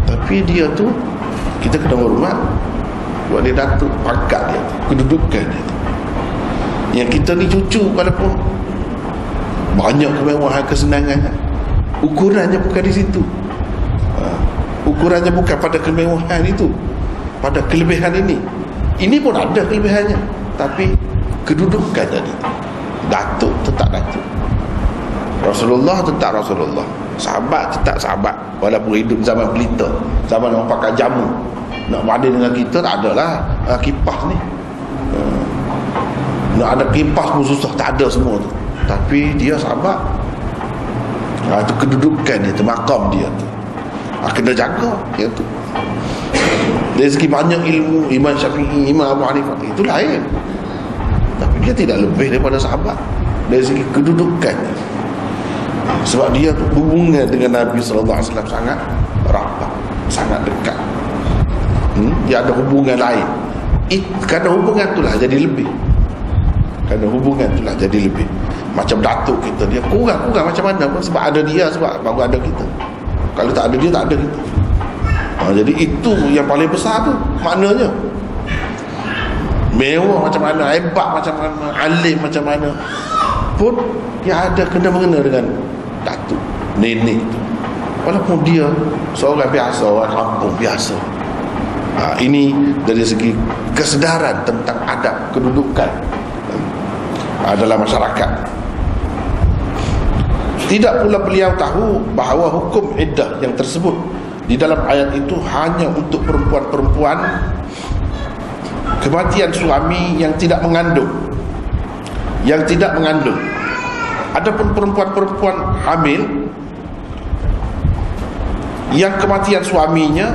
Tapi dia tu kita kena hormat. Buat dia datuk, pangkat dia tu, kedudukan dia tu. Yang kita ni cucu, walaupun banyak kemewahan, kesenangan, ukurannya bukan di situ. Ukurannya bukan pada kemewahan itu, pada kelebihan ini. Ini pun ada kelebihannya, tapi kedudukan tadi, datuk tetap datuk, Rasulullah tetap Rasulullah, sahabat tetap sahabat, walaupun hidup zaman pelita, zaman orang pakai jamu. Nak banding dengan kita tak ada lah kipas ni. Nak ada kipas pun susah, tak ada semua tu. Tapi dia sahabat. Itu kedudukan dia tu, makam dia tu, kena jaga dia tu. Dari segi banyak ilmu, Imam Syafi'i, Imam Abu Hanifah, itu lain. Tapi dia tidak lebih daripada sahabat dari segi kedudukannya. Sebab dia tu hubungan dengan Nabi SAW sangat rapat, sangat dekat. Dia ada hubungan lain. Kerana hubungan itulah jadi lebih. Kerana hubungan itulah jadi lebih. Macam datuk kita, dia kurang macam mana pun, sebab ada dia, sebab baru ada kita. Kalau tak ada dia, tak ada kita. Jadi itu yang paling besar tu maknanya. Mewah macam mana, hebat macam mana, alim macam mana pun, dia ada kena-mengena dengan datuk, nenek tu, walaupun dia seorang biasa, orang kampung biasa. Ini dari segi kesedaran tentang adab kedudukan dalam masyarakat. Tidak pula beliau tahu bahawa hukum iddah yang tersebut di dalam ayat itu hanya untuk perempuan-perempuan kematian suami yang tidak mengandung. Adapun perempuan-perempuan hamil yang kematian suaminya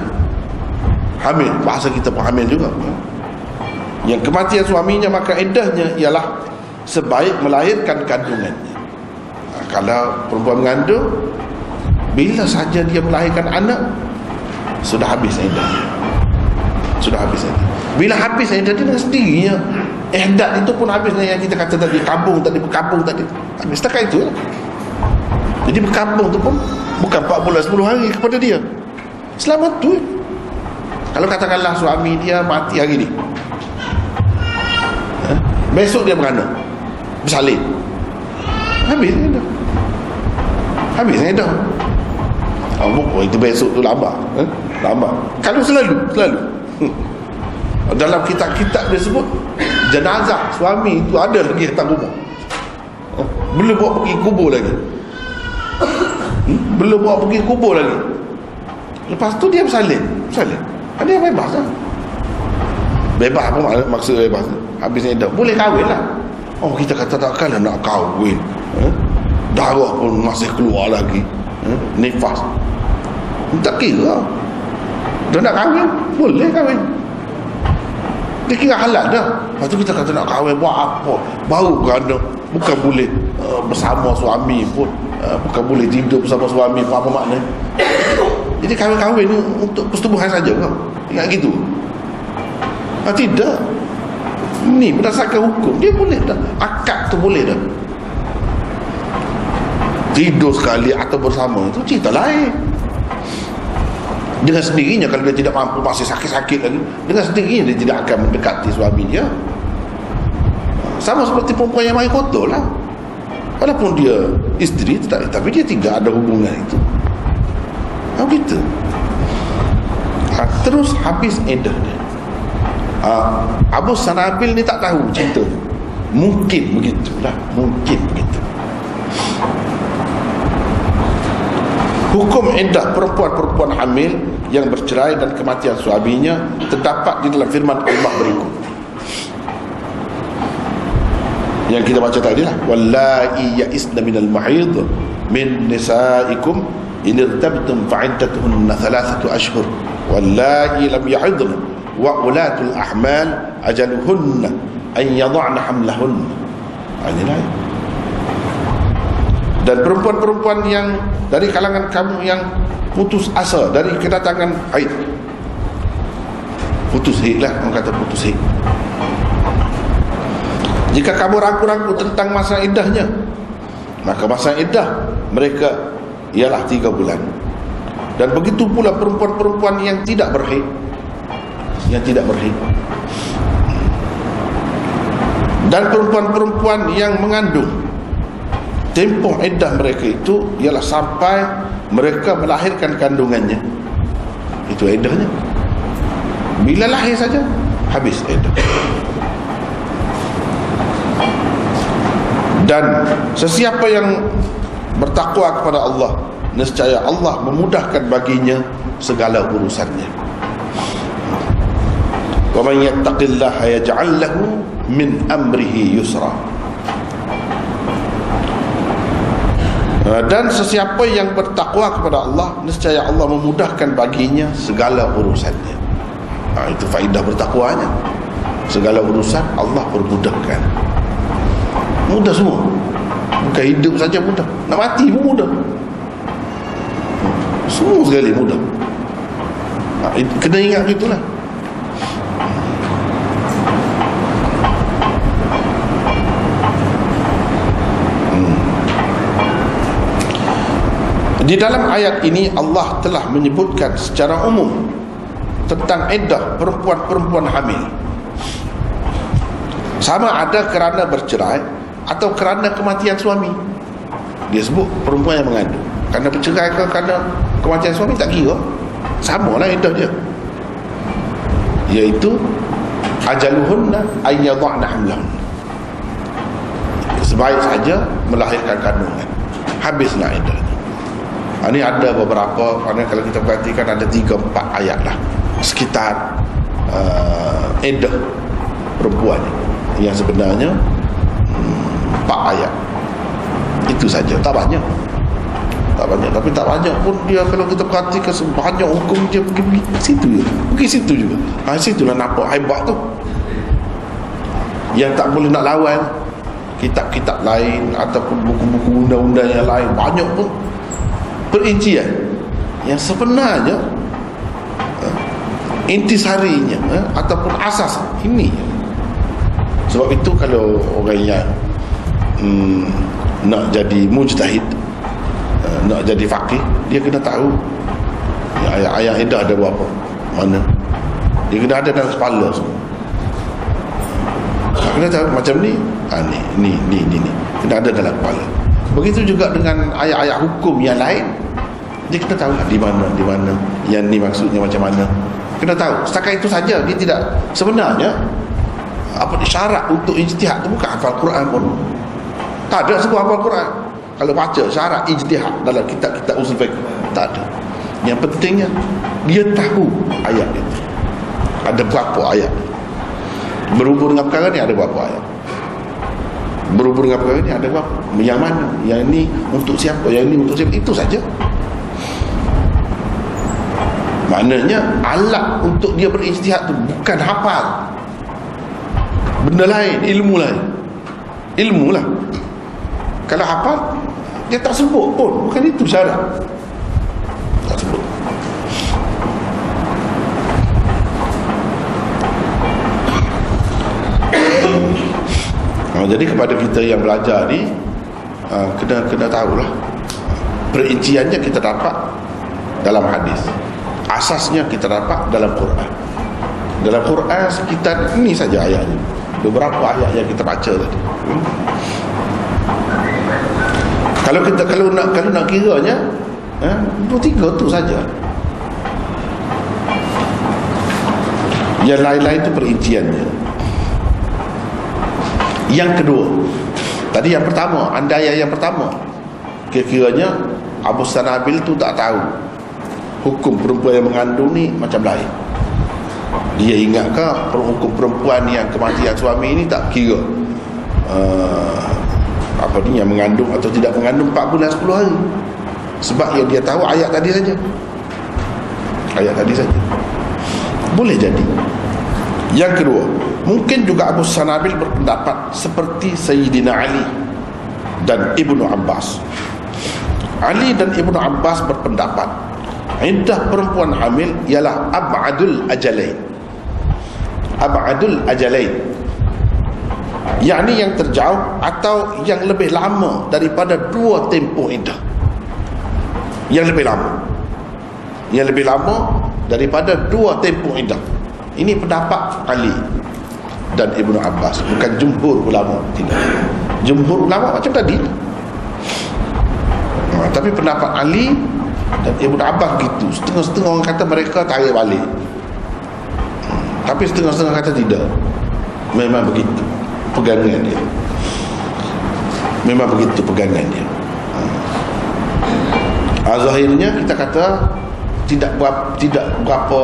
hamil, bahasa kita pun hamil juga, yang kematian suaminya, maka iddahnya ialah sebaik melahirkan kandungannya. Kalau perempuan mengandung, bila saja dia melahirkan anak, sudah habis iddahnya. Bila habis iddah dia dengan sendirinya, ihdat itu pun habis. Yang kita kata tadi, berkabung tadi habis, setakat itu. Jadi berkabung itu pun bukan 4 bulan 10 hari kepada dia, selamat tu. Kalau katakanlah suami dia mati hari ni, besok dia beranak, bersalin, habis dah. Habis dah. Oh, itu besok tu lambat. Lambat. Kalau selalu dalam kitab-kitab dia sebut jenazah suami itu ada lagi atas rumah. Belum bawa pergi kubur lagi. Belum bawa pergi kubur lagi. Lepas tu dia bersalin. Dia bebas lah. Bebas apa maksud bebas? Habisnya dah boleh kahwin lah. Oh, kita kata takkanlah nak kahwin, darah pun masih keluar lagi, nifas, tak kira dah nak kahwin, boleh kahwin, dia kira halal dah. Lepas tu kita kata nak kahwin buat apa? Baru kerana bukan boleh bersama suami pun, bukan boleh tidur bersama suami pun, apa makna? Jadi kahwin-kahwin ni untuk persetubuhan saja ke? Ingat gitu? Tidak. Ni berdasarkan hukum dia boleh dah, akad tu boleh dah. Tidur sekali atau bersama itu cerita lain. Dengan sendirinya kalau dia tidak mampu, masih sakit-sakit lagi, dengan sendirinya dia tidak akan mendekati suami dia. Sama seperti perempuan yang mari kotor lah. Walaupun dia isteri, tapi dia tidak ada hubungan itu. Begitu. Terus habis iddah dia. Abu Sanabil ni tak tahu cerita. Mungkin begitulah, mungkin begitu. Hukum iddah perempuan-perempuan hamil yang bercerai dan kematian suaminya terdapat di dalam firman Allah berikut yang kita baca tadi lah, wallahi ya'isna minal mahid min nisaikum in irtabtum fa'iddatuhunna 3 ashhur wallahi lam ya'idna wa ulatul ahmal ajaluhunna an yad'na hamlahunna. Inilah. Dan perempuan-perempuan yang dari kalangan kamu yang putus asa dari kedatangan haid, putus haid lah, orang kata putus haid, jika kamu ragu-ragu tentang masa iddahnya, maka masa iddah mereka ialah 3 bulan. Dan begitu pula perempuan-perempuan yang tidak berhaid, dan perempuan-perempuan yang mengandung, tempoh iddah mereka itu ialah sampai mereka melahirkan kandungannya. Itu iddahnya. Bila lahir saja habis iddah. Dan sesiapa yang bertakwa kepada Allah, nescaya Allah memudahkan baginya segala urusannya. Wa man yattaqillaha yaj'al lahu min amrihi yusra. Dan sesiapa yang bertakwa kepada Allah, nescaya Allah memudahkan baginya segala urusannya. Itu faedah bertakwanya. Segala urusan Allah permudahkan. Mudah semua. Bukan hidup saja mudah, nak mati pun mudah. Semua sekali mudah. Kena ingat itulah. Di dalam ayat ini Allah telah menyebutkan secara umum tentang iddah perempuan-perempuan hamil. Sama ada kerana bercerai atau kerana kematian suami. Dia sebut perempuan yang mengandung. Kerana bercerai ke kerana kematian suami tak kira. Samalah iddah dia. Iaitu ajaluhunna ay yadh'na hamlahunna. Sebaik saja melahirkan kandungan. Habislah iddahnya. Ini ada beberapa, kerana kalau kita perhatikan ada 3-4 ayat lah sekitar iddah perempuan yang sebenarnya 4 ayat itu saja, tak banyak, tapi tak banyak pun dia. Kalau kita perhatikan sebanyak hukum dia pergi situ je, pergi situ juga. Situlah nampak hebat tu, yang tak boleh nak lawan kitab-kitab lain ataupun buku-buku undang-undang yang lain. Banyak pun perincian yang sebenarnya intisarinya ataupun asas ini. Sebab itu kalau orang yang nak jadi mujtahid, nak jadi faqih, dia kena tahu ayat-ayat iddah ada berapa, mana Dia kena ada dalam kepala semua. Kena tahu macam ni, ni kena ada dalam kepala. Begitu juga dengan ayat-ayat hukum yang lain. Dia kena tahu di mana yang ni maksudnya macam mana. Kena tahu. Setakat itu saja, dia tidak. Sebenarnya apa syarat untuk ijtihad tu bukan hafal Quran pun. Tak ada sebut hafal Quran. Kalau baca syarat ijtihad dalam kitab-kitab usul fiqh, tak ada. Yang pentingnya dia tahu ayat itu. Ada berapa ayat. Berhubung dengan perkara ni ada berapa ayat. Berhubung dengan perkara ni ada berapa. Yang mana? Yang ni untuk siapa? Yang ni untuk siapa? Itu saja. Maknanya alat untuk dia berijtihad tu bukan hafal. Benda lain, ilmu lain. Ilmu lah. Kalau hafal, dia tak sebut pun. Bukan itu syarat. Tak sebut. Jadi kepada kita yang belajar ni, kena tahulah. Perinciannya kita dapat dalam hadis. Asasnya kita dapat dalam Quran. Dalam Quran sekitar ini saja ayatnya. Beberapa ayat yang kita baca tadi. Kalau nak kiranya, 2-3 tu saja. Yang lain-lain tu perinciannya. Yang kedua, tadi yang pertama, andaian yang pertama, kira-kiranya Abu Sanabil tu tak tahu hukum perempuan yang mengandung ni macam lain. Dia ingatkah hukum perempuan yang kematian suami ni tak kira apa ni, yang mengandung atau tidak mengandung 4 bulan 10 hari. Sebab yang dia tahu ayat tadi saja. Ayat tadi saja. Boleh jadi. Yang kedua, mungkin juga Abu Sanabil berpendapat seperti Sayyidina Ali dan Ibnu Abbas. Ali dan Ibnu Abbas berpendapat iddah perempuan hamil ialah ab'adul ajalain. Ab'adul ajalain, yakni yang terjauh atau yang lebih lama daripada 2 tempoh iddah. Yang lebih lama. Yang lebih lama daripada 2 tempoh iddah. Ini pendapat Ali dan Ibnu Abbas, bukan jumhur ulama. Tidak. Jumhur ulama macam tadi. Tapi pendapat Ali dan Ibnu Abbas gitu. Setengah-setengah orang kata mereka tarik balik, tapi setengah-setengah kata tidak. Memang begitu pegangan dia. Memang begitu pegangan dia. Zahirnya kita kata tidak berapa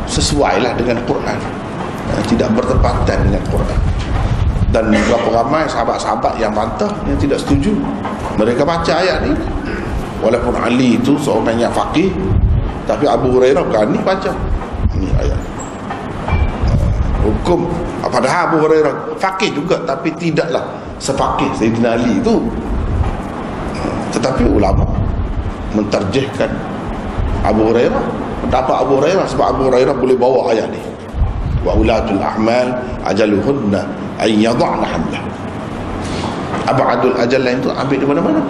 sesuai lah dengan Quran, tidak bertepatan dengan Quran. Dan berapa ramai sahabat-sahabat yang bantah, yang tidak setuju. Mereka baca ayat ni, walaupun Ali itu seorang yang faqih, tapi Abu Hurairah berani baca ni ayat. Hukum, padahal Abu Hurairah faqih juga, tapi tidaklah sefaqih Sayyidina Ali itu. Tetapi ulama mentarjihkan Abu Hurairah, pendapat Abu Hurairah, sebab Abu Hurairah boleh bawa ayat ni, wa ulatul ahmal ajaluhunna ay yad'na hamlah. Ab'adul ajal lain tu ambil di mana-mana.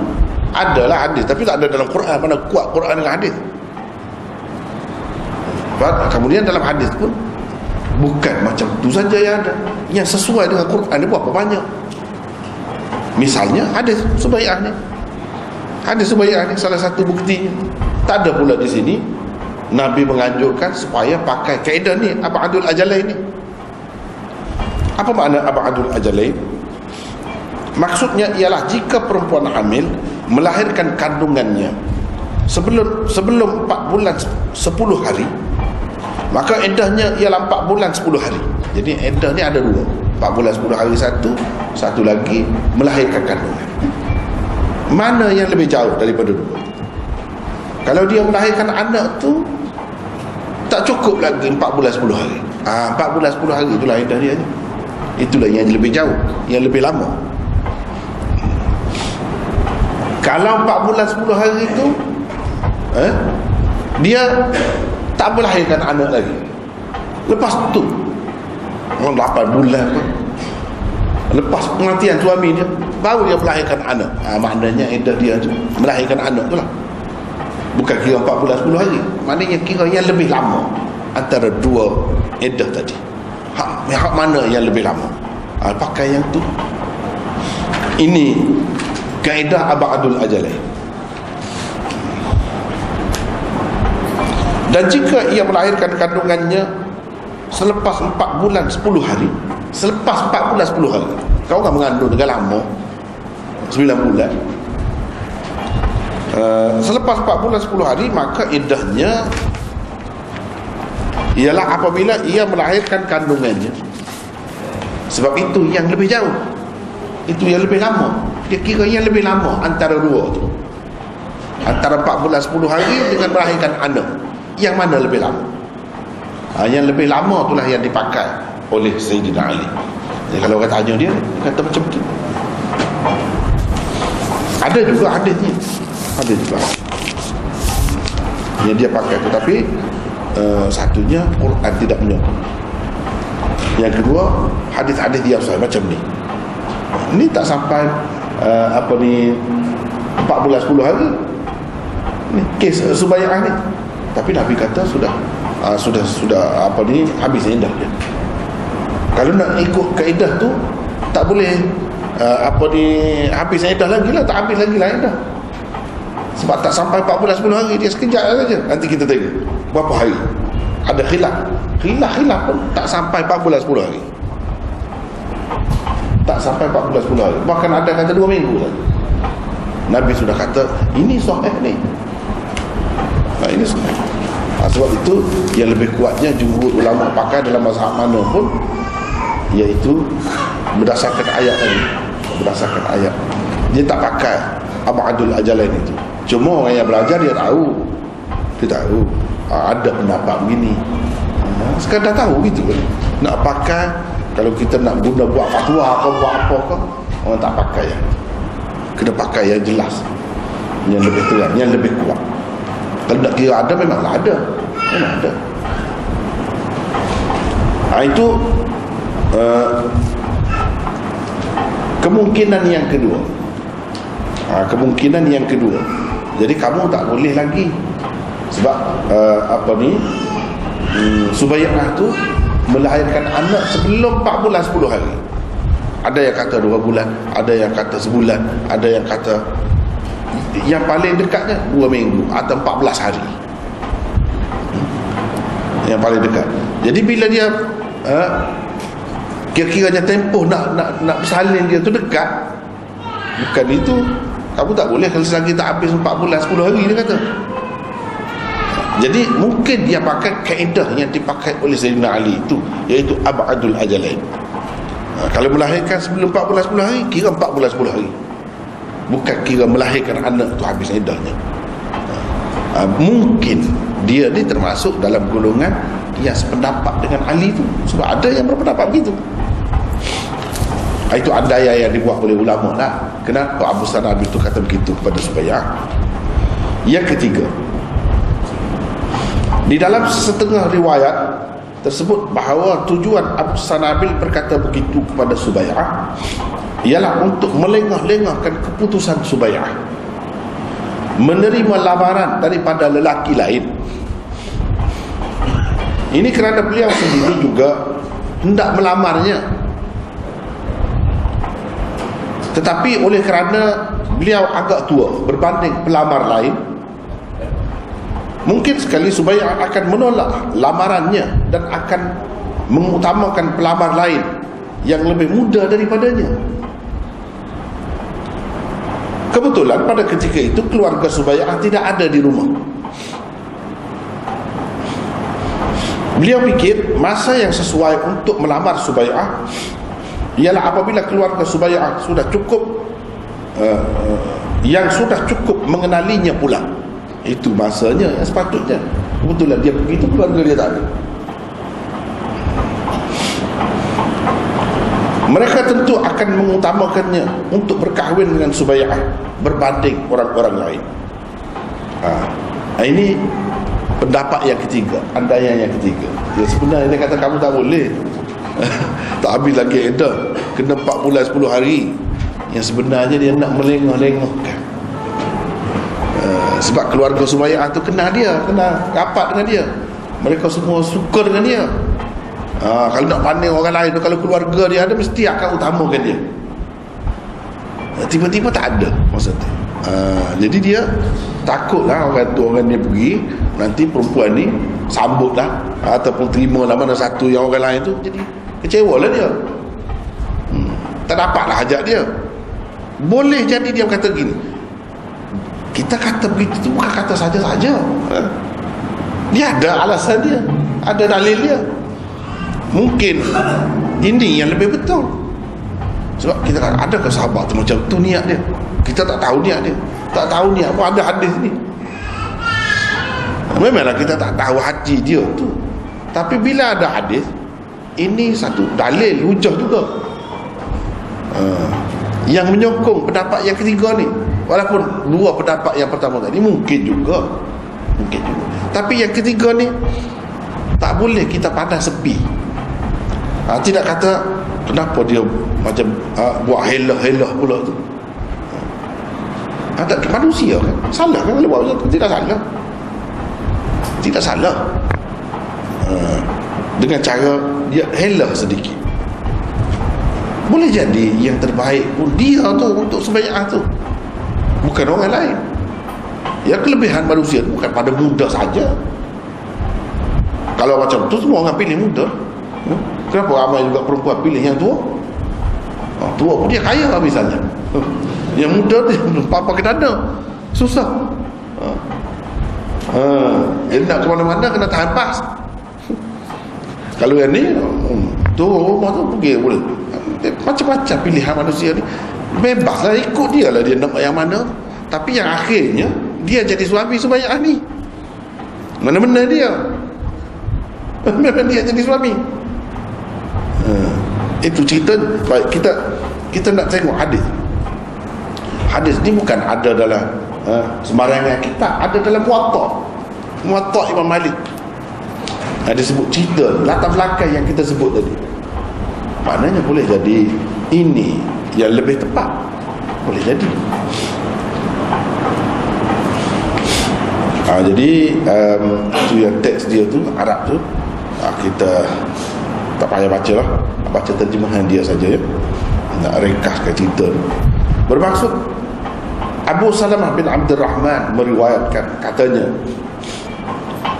Adalah hadis, tapi tak ada dalam Quran. Mana kuat Quran dengan hadis. Kemudian dalam hadis pun bukan macam tu saja yang ada. Yang sesuai dengan Quran dia berapa banyak. Misalnya hadis Subai'ah ni. Hadis Subai'ah ni salah satu buktinya. Tak ada pula di sini Nabi menganjurkan supaya pakai kaedah ni, ab'adul ajalain ni. Apa makna ab'adul ajalain? Maksudnya ialah jika perempuan hamil melahirkan kandungannya sebelum 4 bulan 10 hari, maka iddahnya ialah 4 bulan 10 hari. Jadi iddah ni ada 2, 4 bulan 10 hari satu lagi melahirkan kandungan. Mana yang lebih jauh daripada 2? Kalau dia melahirkan anak tu tak cukup lagi 4 bulan 10 hari. 4 bulan 10 hari itulah iddah dia. Itulah yang lebih jauh, yang lebih lama. Kalau 4 bulan 10 hari itu dia tak melahirkan anak lagi, lepas tu 8 bulan pun, lepas kematian suami dia, baru dia melahirkan anak. Maknanya iddah dia tu melahirkan anak tu lah. Bukan kira 4 bulan 10 hari. Maknanya kira yang lebih lama. antara dua iddah tadi. Hak mana yang lebih lama? Pakai yang tu. Ini kaedah abadul ajalain. Dan jika ia melahirkan kandungannya selepas 4 bulan 10 hari, selepas 4 bulan 10 hari, kau kan mengandung dengan lama 9 bulan, selepas 4 bulan 10 hari, maka iddahnya ialah apabila ia melahirkan kandungannya. Sebab itu yang lebih jauh, itu yang lebih lama. Dia kira yang lebih lama antara dua tu, antara 4 bulan 10 hari dengan melahirkan anak. Yang mana lebih lama? Yang lebih lama itulah yang dipakai oleh Sayyidina Ali. Jadi kalau orang tanya dia, kata macam tu. Ada juga hadisnya, ada juga yang dia pakai, tetapi satunya Quran tidak menyokong. Yang kedua, hadis-hadis dia macam ni. Ini tak sampai 4 bulan 10 hari ni kes Subay'ah ni. Tapi Nabi kata sudah habis iddah dia. Kalau nak ikut kaedah tu, tak boleh habis iddah lagi lah, tak habis lagi lah iddah. Sebab tak sampai 4 bulan 10 hari, dia sekejap saja. Nanti kita tengok berapa hari. Ada khilaf pun tak sampai 4 bulan 10 hari. Tak sampai 4 bulan 10 hari. Bahkan ada kata 2 minggu saja. Nabi sudah kata ini sahih ni. Ini sahih. Sebab itu yang lebih kuatnya jumhur ulama pakai dalam mazhab mana pun, iaitu berdasarkan ayat tadi. Berdasarkan ayat. Dia tak pakai abadul ajalain itu. Cuma orang yang belajar dia tahu. Ada pendapat begini. Sekadar tahu gitu kan. Nak pakai, kalau kita nak guna buat fatwa atau buat apa ke, orang tak pakai yang kena pakai yang jelas, yang lebih terang, yang lebih kuat. Kalau nak kira ada, memanglah ada. Memang ada. Itu kemungkinan yang kedua. Kemungkinan yang kedua. Jadi kamu tak boleh lagi. Sebab Subay'ah tu melahirkan anak sebelum 4 bulan 10 hari. Ada yang kata 2 bulan, ada yang kata sebulan, ada yang kata yang paling dekatnya 2 minggu atau 14 hari. Yang paling dekat. Jadi bila dia kira-kiranya tempoh nak bersalin dia tu dekat, bukan itu, kamu tak boleh kalau selagi tak habis 4 bulan 10 hari, dia kata. Jadi mungkin dia pakai kaedah yang dipakai oleh Sayyidina Ali itu, iaitu abadul ajalain. Kalau melahirkan sebelum 4 bulan 10 hari, kira 4 bulan 10 hari. Bukan kira melahirkan anak tu habis iddahnya. Mungkin dia ni termasuk dalam golongan yang sependapat dengan Ali tu. Sebab ada yang berpendapat begitu. Itu andaian yang dibuat oleh ulama lah. Kenapa Abu Sanabil itu kata begitu kepada Subay'ah? Yang ketiga, di dalam setengah riwayat tersebut bahawa tujuan Abu Sanabil berkata begitu kepada Subay'ah ialah untuk melengah-lengahkan keputusan Subay'ah menerima lamaran daripada lelaki lain. Ini kerana beliau sendiri juga hendak melamarnya, tetapi oleh kerana beliau agak tua berbanding pelamar lain, mungkin sekali Subay'ah akan menolak lamarannya dan akan mengutamakan pelamar lain yang lebih muda daripadanya. Kebetulan pada ketika itu keluarga Subay'ah tidak ada di rumah. Beliau fikir masa yang sesuai untuk melamar Subay'ah ialah apabila keluarga Subay'ah sudah cukup yang sudah cukup mengenalinya pula. Itu masanya yang sepatutnya. Kebetulan dia begitu, keluarga dia tak ada. Mereka tentu akan mengutamakannya untuk berkahwin dengan Subay'ah berbanding orang-orang lain. Ini pendapat yang ketiga, andaian yang ketiga. Ya, sebenarnya dia kata kamu tak boleh. Tak habis lagi iddah, kena 4 bulan 10 hari. Yang sebenarnya dia nak melengah-lengahkan. Sebab keluarga Subay'ah tu kenal dia, kenal rapat dengan dia. mereka semua suka dengan dia. Kalau nak pandai orang lain, kalau keluarga dia ada, mesti akan utamakan dia. Tiba-tiba tak ada masa tu. Jadi dia takutlah orang dia pergi, nanti perempuan ni sambutlah ataupun terima lah mana satu yang orang lain tu, jadi kecewa lah dia. Tak dapatlah ajak dia. Boleh jadi dia kata gini, kita kata begitu tu bukan kata saja-saja. Dia ada alasan dia, ada dalil dia. Mungkin ini yang lebih betul. Sebab kita kata, adakah sahabat tu macam tu niat dia? Kita tak tahu niat dia. Tak tahu niat apa, ada hadis ni. Memanglah kita tak tahu hati dia tu. Tapi bila ada hadis, ini satu dalil, hujah juga. Yang menyokong pendapat yang ketiga ni. Walaupun dua pendapat yang pertama tadi mungkin juga. Tapi yang ketiga ni tak boleh kita pandang sepi. Tidak kata kenapa dia macam buat helah-helah pula tu. Ada manusia kan, salah kan kalau buat macam tu? Tidak salah. Dengan cara dia helah sedikit. Boleh jadi yang terbaik pun dia tu untuk sebanyak tu, bukan orang lain. Ya, kelebihan manusia tu bukan pada muda saja. Kalau macam tu semua orang pilih muda. Kenapa ramai juga perempuan pilih yang tua? Tua pun dia kaya misalnya. Yang muda tu apa-apa kena ada, susah. Dia nak ke mana-mana kena tahan pas. Kalau yang ni tu rumah tu pergi boleh. Macam-macam pilihan manusia ni. Bebaslah, ikut dia lah dia nak yang mana. Tapi yang akhirnya dia jadi suami sebanyak ni. Mana-mana dia memang dia jadi suami. Itu cerita. Baik, kita nak tengok hadis. Hadis ni bukan ada dalam sembarangan kitab, ada dalam Muwatta Imam Malik. Ada sebut cerita latar belakang yang kita sebut tadi. Maknanya boleh jadi ini yang lebih tepat. Boleh jadi. Jadi itu yang teks dia tu, Arab tu, kita tak payah baca lah, baca terjemahan dia saja ya. Nak ringkaskan cerita. Bermaksud Abu Salamah bin Abdul Rahman meriwayatkan, katanya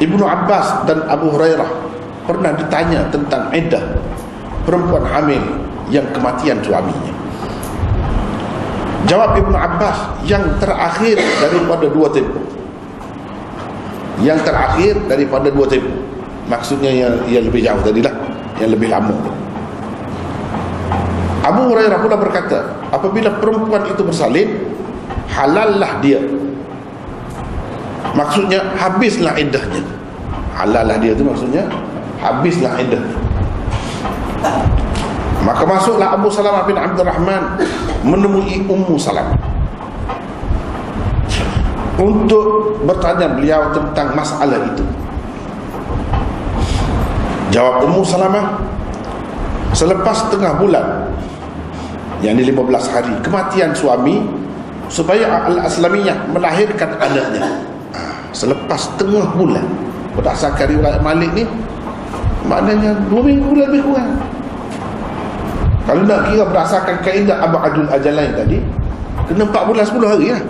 Ibnu Abbas dan Abu Hurairah pernah ditanya tentang iddah perempuan hamil yang kematian suaminya. Jawab Ibnu Abbas, yang terakhir daripada dua tempoh. Yang terakhir daripada dua tempoh. Maksudnya yang lebih jauh tadilah, yang lebih lama. Abu Hurairah pula berkata, apabila perempuan itu bersalin, halallah dia. Maksudnya habislah iddahnya. Halallah dia tu maksudnya habislah iddahnya. Maka masuklah Abu Salamah bin Abdul Rahman menemui Ummu Salamah untuk bertanya beliau tentang masalah itu. Jawab Ummu Salamah, selepas tengah bulan, yang di 15 hari kematian suami, supaya Al-Aslamiyah melahirkan anaknya. Selepas tengah bulan, berdasarkan riwayat Malik ni, maknanya 2 minggu lebih kurang. Kalau nak kira berdasarkan kaedah Abadul Ajalain tadi, kena 4 bulan 10 hari lah.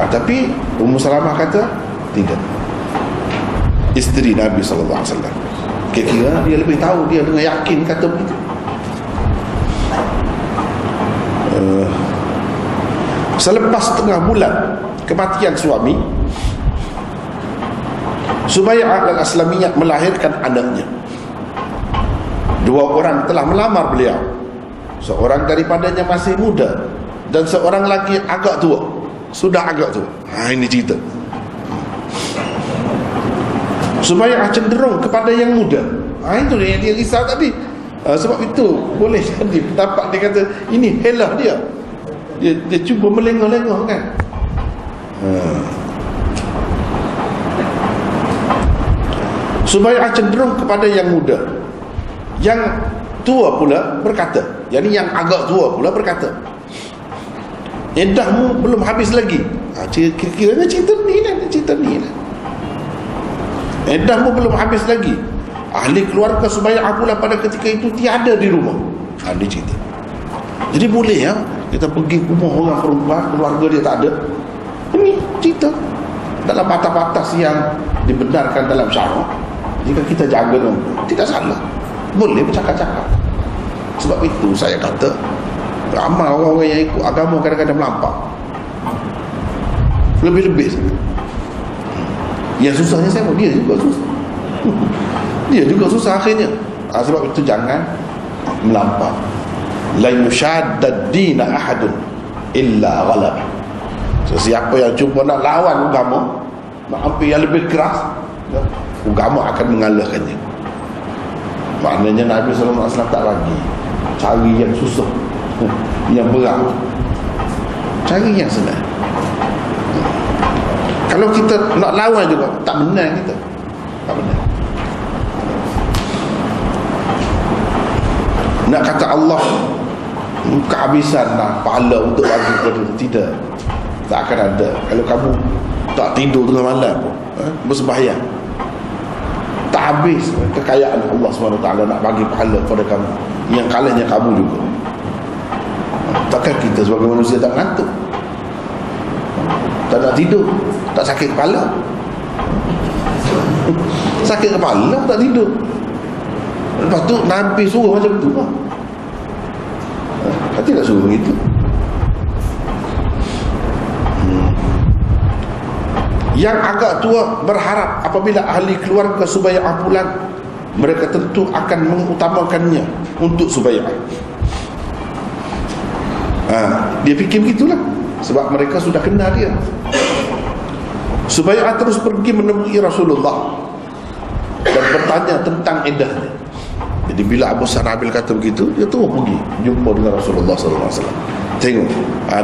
Tapi Ummu Salamah kata tidak. Isteri Nabi SAW, kira-kira dia lebih tahu, dia dengan yakin kata begitu. Selepas tengah bulan kematian suami, supaya Al-Aslamiyah melahirkan anaknya. 2 orang telah melamar beliau. Seorang daripadanya masih muda dan seorang lagi agak tua, sudah agak tua. Ini cerita. Supaya cenderung kepada yang muda. Itu yang dia risau tadi. Sebab itu boleh jadi pendapat dia kata ini helah dia. Dia cuba melengah-lengah kan. Supaya cenderung kepada yang muda. Yang tua pula berkata, yakni yang agak tua pula berkata, iddahmu belum habis lagi. Kira-kiranya cerita ni lah. Iddah pun belum habis lagi. Ahli keluarga Subay'ah pula pada ketika itu tiada di rumah. Dia cerita. Jadi boleh ya kita pergi rumah orang perempuan, keluarga dia tak ada. Ini cerita dalam batas-batas yang dibenarkan dalam syarak. Jika kita jaga tidak salah, boleh bercakap-cakap. Sebab itu saya kata ramai orang-orang yang ikut agama kadang-kadang melampau, lebih-lebih. Yang susahnya saya dia juga susah. Dia juga susah akhirnya. Sebab itu jangan melampau. La yushaddad din ahadun illa ghalab. Sesiapa yang cuba nak lawan agama, nak ambil yang lebih keras, agama akan mengalahkannya. Maknanya Nabi SAW tak lagi cari yang susah, yang berat, cari yang senang. Kalau kita nak lawan juga tak menang, kita tak menang. Nak kata Allah kehabisan lah pahala untuk bagi kepada tidak, tak akan ada. Kalau kamu tak tidur tengah malam pun, bersembahyang, tak habis kekayaan Allah SWT nak bagi pahala kepada kamu. Yang kalahnya kamu juga. Takkan kita sebagai manusia tak ngantuk, tak nak tidur, tak sakit kepala? Sakit kepala tak tidur. Lepas tu Nabi suruh macam tu lah. Tidak suruh begitu. Yang agak tua berharap apabila ahli keluarga Subay'ah pulang, mereka tentu akan mengutamakannya untuk Subay'ah. Dia fikir begitulah, sebab mereka sudah kenal dia. Subay'ah terus pergi menemui Rasulullah dan bertanya tentang iddahnya. Jadi bila Abu Sarabil kata begitu, dia terus pergi jumpa dengan Rasulullah SAW. Tengok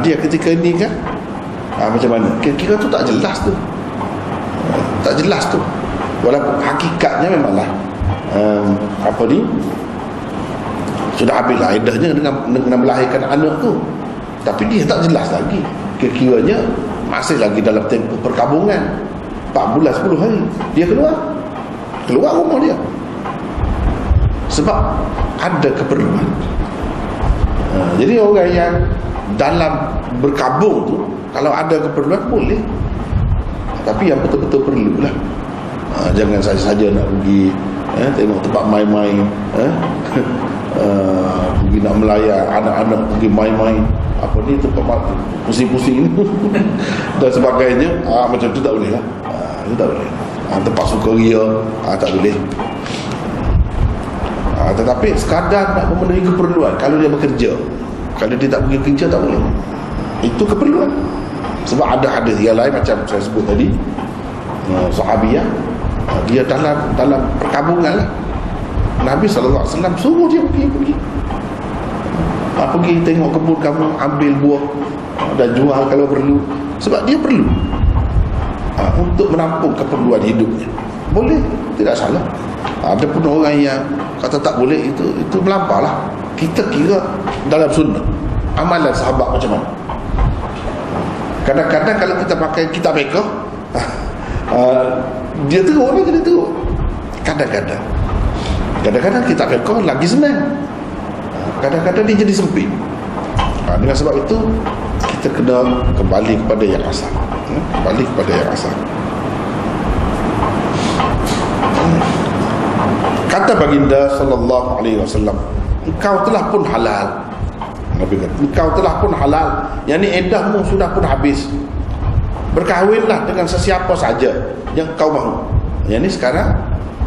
dia ketika ini kan macam mana, kira-kira tu tak jelas tu, tak jelas tu. Walaupun hakikatnya memanglah sudah habislah iddahnya dengan melahirkan anak tu, tapi dia tak jelas lagi. Kira-kiranya masih lagi dalam tempoh perkabungan 4 bulan 10 hari dia keluar rumah dia, sebab ada keperluan. Jadi orang yang dalam berkabung tu, kalau ada keperluan boleh, tapi yang betul-betul perlulah. Jangan saja-saja nak pergi tengok tempat main-main, pergi nak melayan anak-anak, pergi main-main tempat pusing-pusing dan sebagainya. Macam tu tak boleh lah. Itu tak boleh. Tempat sukaria tak boleh. Tetapi sekadar nak memenuhi keperluan, kalau dia bekerja, kalau dia tak pergi kerja tak boleh. Itu keperluan. Sebab ada hadis yang lain macam saya sebut tadi, sahabiah, dia dalam perkabungan lah. Nabi SAW suruh dia pergi tengok kebun kamu, ambil buah dan jual kalau perlu, sebab dia perlu untuk menampung keperluan hidupnya. Boleh, tidak salah. Ada pun orang yang kata tak boleh, itu melampau lah. Kita kira dalam sunnah amalan sahabat macam mana. Kadang-kadang kalau kita pakai kitab mereka, dia teruk ni, dia teruk. Kadang-kadang kitab mereka lagi senang, kadang-kadang dia jadi sempit. Dengan sebab itu kita kena kembali kepada yang asal. Kembali kepada yang asal. Kata baginda sallallahu alaihi wasallam, engkau telah pun halal. Nabi kata, engkau telah pun halal, yakni iddahmu sudah pun habis. Berkahwinlah dengan sesiapa saja yang kau mahu. Yakni sekarang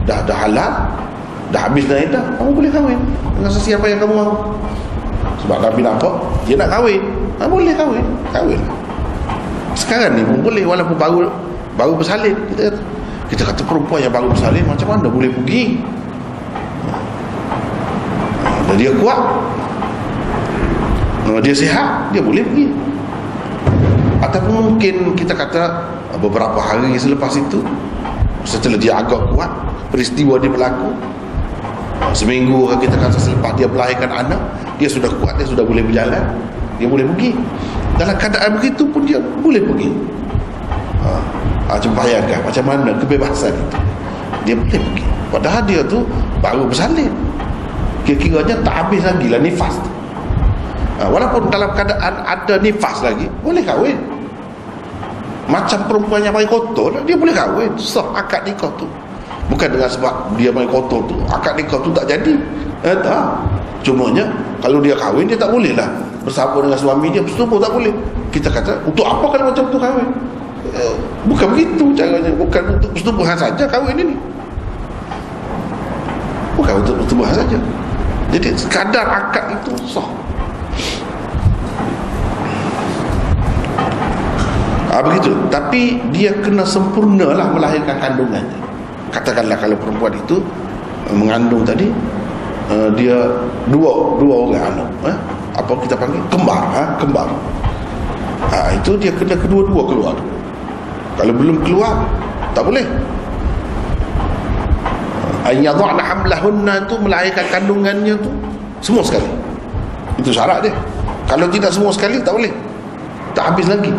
dah halal, dah habis dah iddah, kamu boleh kahwin dengan sesiapa yang kamu mahu. Sebab Nabi nampak dia nak kahwin, boleh kahwin. Sekarang ni pun boleh, walaupun baru bersalin. Kita kata perempuan yang baru bersalin macam mana boleh pergi? Dan dia kuat, dia sihat, dia boleh pergi. Ataupun mungkin kita kata beberapa hari selepas itu, setelah dia agak kuat, peristiwa dia berlaku, seminggu kita kata selepas dia melahirkan anak, dia sudah kuat, dia sudah boleh berjalan, dia boleh pergi. Dalam keadaan begitu pun dia boleh pergi. Cuba bayangkan macam mana kebebasan itu. dia boleh pergi. Padahal dia tu baru bersalin, kira-kiranya tak habis lagi lah nifas tu. Walaupun dalam keadaan ada nifas lagi, boleh kahwin. Macam perempuan yang main kotor, dia boleh kahwin, sah akad nikah tu. Bukan dengan sebab dia main kotor tu akad nikah tu tak jadi. Tak. Cumanya kalau dia kahwin, dia tak boleh lah bersama dengan suami dia bersetubuh, tak boleh. Kita kata, untuk apa kalau macam tu kahwin? Bukan begitu caranya. Bukan untuk persetubuhan saja kahwin ini, bukan untuk persetubuhan saja. Jadi sekadar akad itu sah. Begitu. Tapi dia kena sempurnalah melahirkan kandungannya. Katakanlah kalau perempuan itu mengandung tadi, dia dua orang anak, apa kita panggil kembar, kembar. Itu dia kena kedua-dua keluar. Kalau belum keluar, tak boleh. Ayyadha'na hamlahunna, itu melahirkan kandungannya tu semua sekali. Itu syarat dia. Kalau tidak semua sekali, tak boleh, tak habis lagi.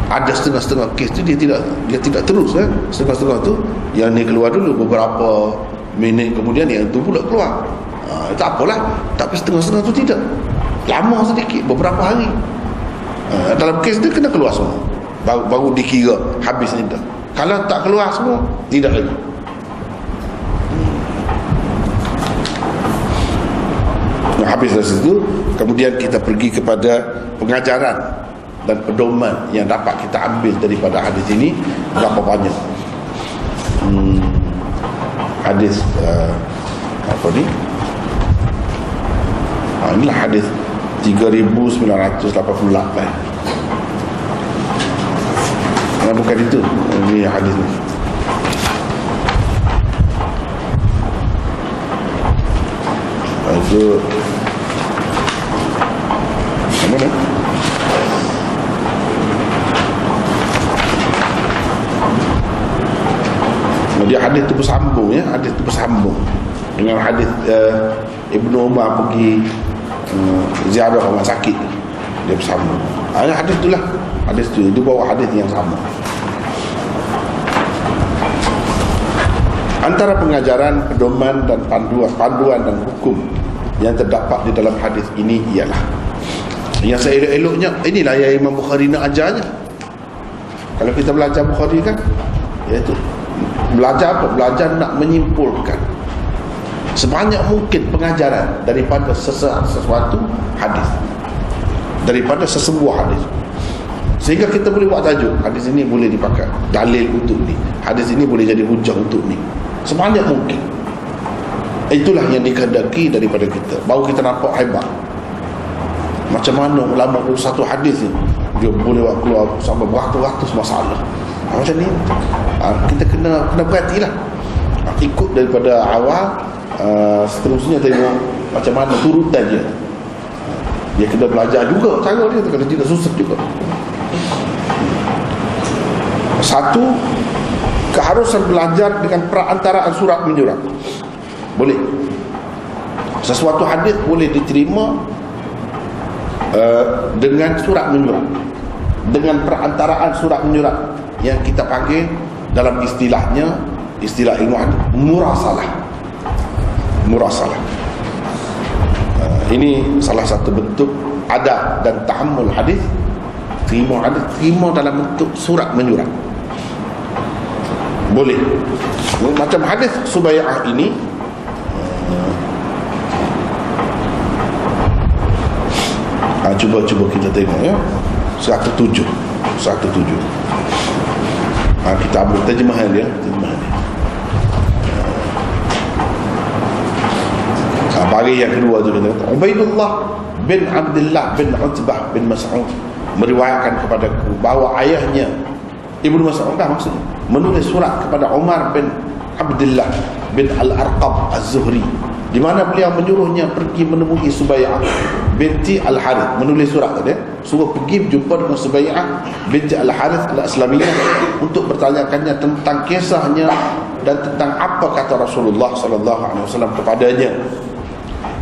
Ada setengah-setengah kes tu dia tidak terus, setengah-setengah tu yang ni keluar dulu, beberapa minit kemudian yang tu pula keluar. Tak apalah. Tapi setengah-setengah tu tidak, lama sedikit, beberapa hari. Dalam kes dia kena keluar semua, baru dikira habis iddah. Kalau tak keluar semua, tidak lagi. Habis dari situ, kemudian kita pergi kepada pengajaran dan pedoman yang dapat kita ambil daripada hadis ini. Berapa banyak hadis apa ni? Inilah hadis 3988. Bukan itu, ini hadis ni. Itu mana? Dia hadis tu bersambung, hadis tu bersambung dengan hadis Ibnu Umar pergi ziarah rumah sakit, dia bersambung. Hadis itulah, hadis tu dia bawa hadis yang sama. Antara pengajaran, pedoman dan panduan dan hukum yang terdapat di dalam hadis ini ialah, yang seelok-eloknya, inilah yang Imam Bukhari nak ajarnya. Kalau kita belajar Bukhari kan, iaitu belajar apa? Belajar nak menyimpulkan sebanyak mungkin pengajaran daripada sesuatu hadis, daripada sesebuah hadis, sehingga kita boleh buat tajuk. Hadis ini boleh dipakai dalil untuk ni, hadis ini boleh jadi hujah untuk ni, sebanyak mungkin. Itulah yang dikehendaki daripada kita. Baru kita nampak hebat macam mana ulama satu hadis ni dia boleh buat keluar sampai beratus-ratus masalah. Macam ni kita kena perhatilah, ikut daripada awal, seterusnya tengok macam mana turutan dia. Dia kena belajar juga cara dia, kena tidak susah juga. Satu, keharusan belajar dengan perantaraan surat menyurat. Boleh, sesuatu hadis boleh diterima dengan surat menyurat, dengan perantaraan surat menyurat yang kita panggil dalam istilahnya, istilah ilmu hadis, murasalah. Murasalah. Ini salah satu bentuk adab dan tahammul hadis. Terima hadis, terima dalam bentuk surat menyurat. Boleh. Macam hadis Subai'ah ini, cuba kita tengok 107. Kita ambil terjemahan dia. Bagi yang kedua tu kata, Ubaidullah bin Abdullah bin Utbah bin Mas'ud meriwayatkan kepadaku bahawa ayahnya Ibnu Mas'ud maksudnya menulis surat kepada Umar bin Abdullah bin Al-Arqam Az-Zuhri, di mana beliau menyuruhnya pergi menemui Subai'ah binti Al-Harith, menulis surat tadi, suruh pergi berjumpa dengan Subai'ah binti Al-Harith Al-Islamiyah untuk bertanyakannya tentang kisahnya dan tentang apa kata Rasulullah sallallahu alaihi wasallam kepadanya.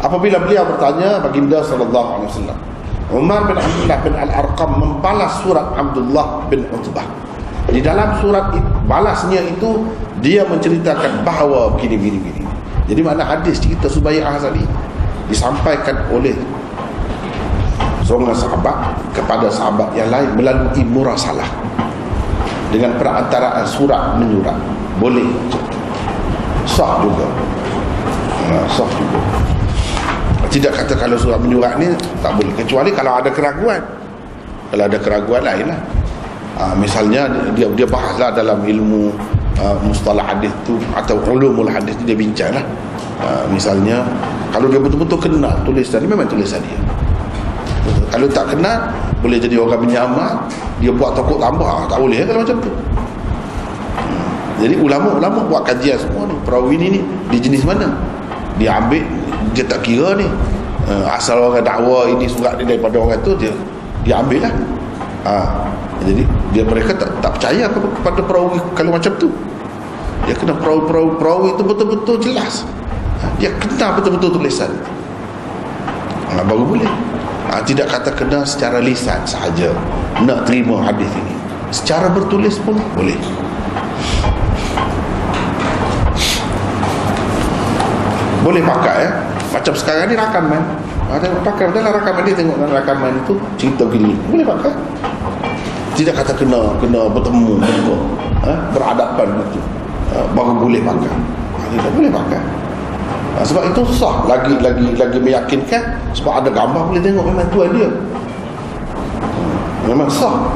Apabila beliau bertanya, baginda sallallahu alaihi wasallam, Umar bin Abdullah bin Al-Arqam membalas surat Abdullah bin Utbah. Di dalam surat balasnya itu dia menceritakan bahawa begini. Jadi makna hadis cerita Subai'ah tadi disampaikan oleh seorang sahabat kepada sahabat yang lain melalui murasalah dengan perantaraan surat menyurat. Boleh, sah juga. Sah juga. Tidak kata kalau surat menyurat ni tak boleh, kecuali kalau ada keraguan. Kalau ada keraguan lain lah. Misalnya dia bahaslah dalam ilmu mustalah hadis tu atau ulumul hadis dia bincang lah. Misalnya kalau dia betul-betul kenal tulisan ni, memang tulisan dia. Kalau tak kenal, boleh jadi orang menyamar, dia buat tokok tambah, tak boleh kalau macam tu. Jadi ulama-ulama buat kajian semua ni, perawi ni di jenis mana, dia ambil, dia tak kira ni asal orang dakwa ini surat ni daripada orang tu, dia ambil lah. Jadi mereka tak percaya kepada perawi kalau macam tu. Dia kena perawi itu betul-betul jelas, dia kenal betul-betul tulisan, baru boleh. Tidak kata kena secara lisan sahaja nak terima hadis ini, secara bertulis pun boleh. Boleh pakai macam sekarang ni rakaman. Pakai dalam rakaman dia, tengok dalam rakaman itu cerita begini, boleh pakai. Tidak kata kena bertemu, berhadapan begitu, baru boleh pakai. Tidak boleh pakai. Sebab itu sah, lagi meyakinkan, sebab ada gambar boleh tengok memang tuan dia, memang sah.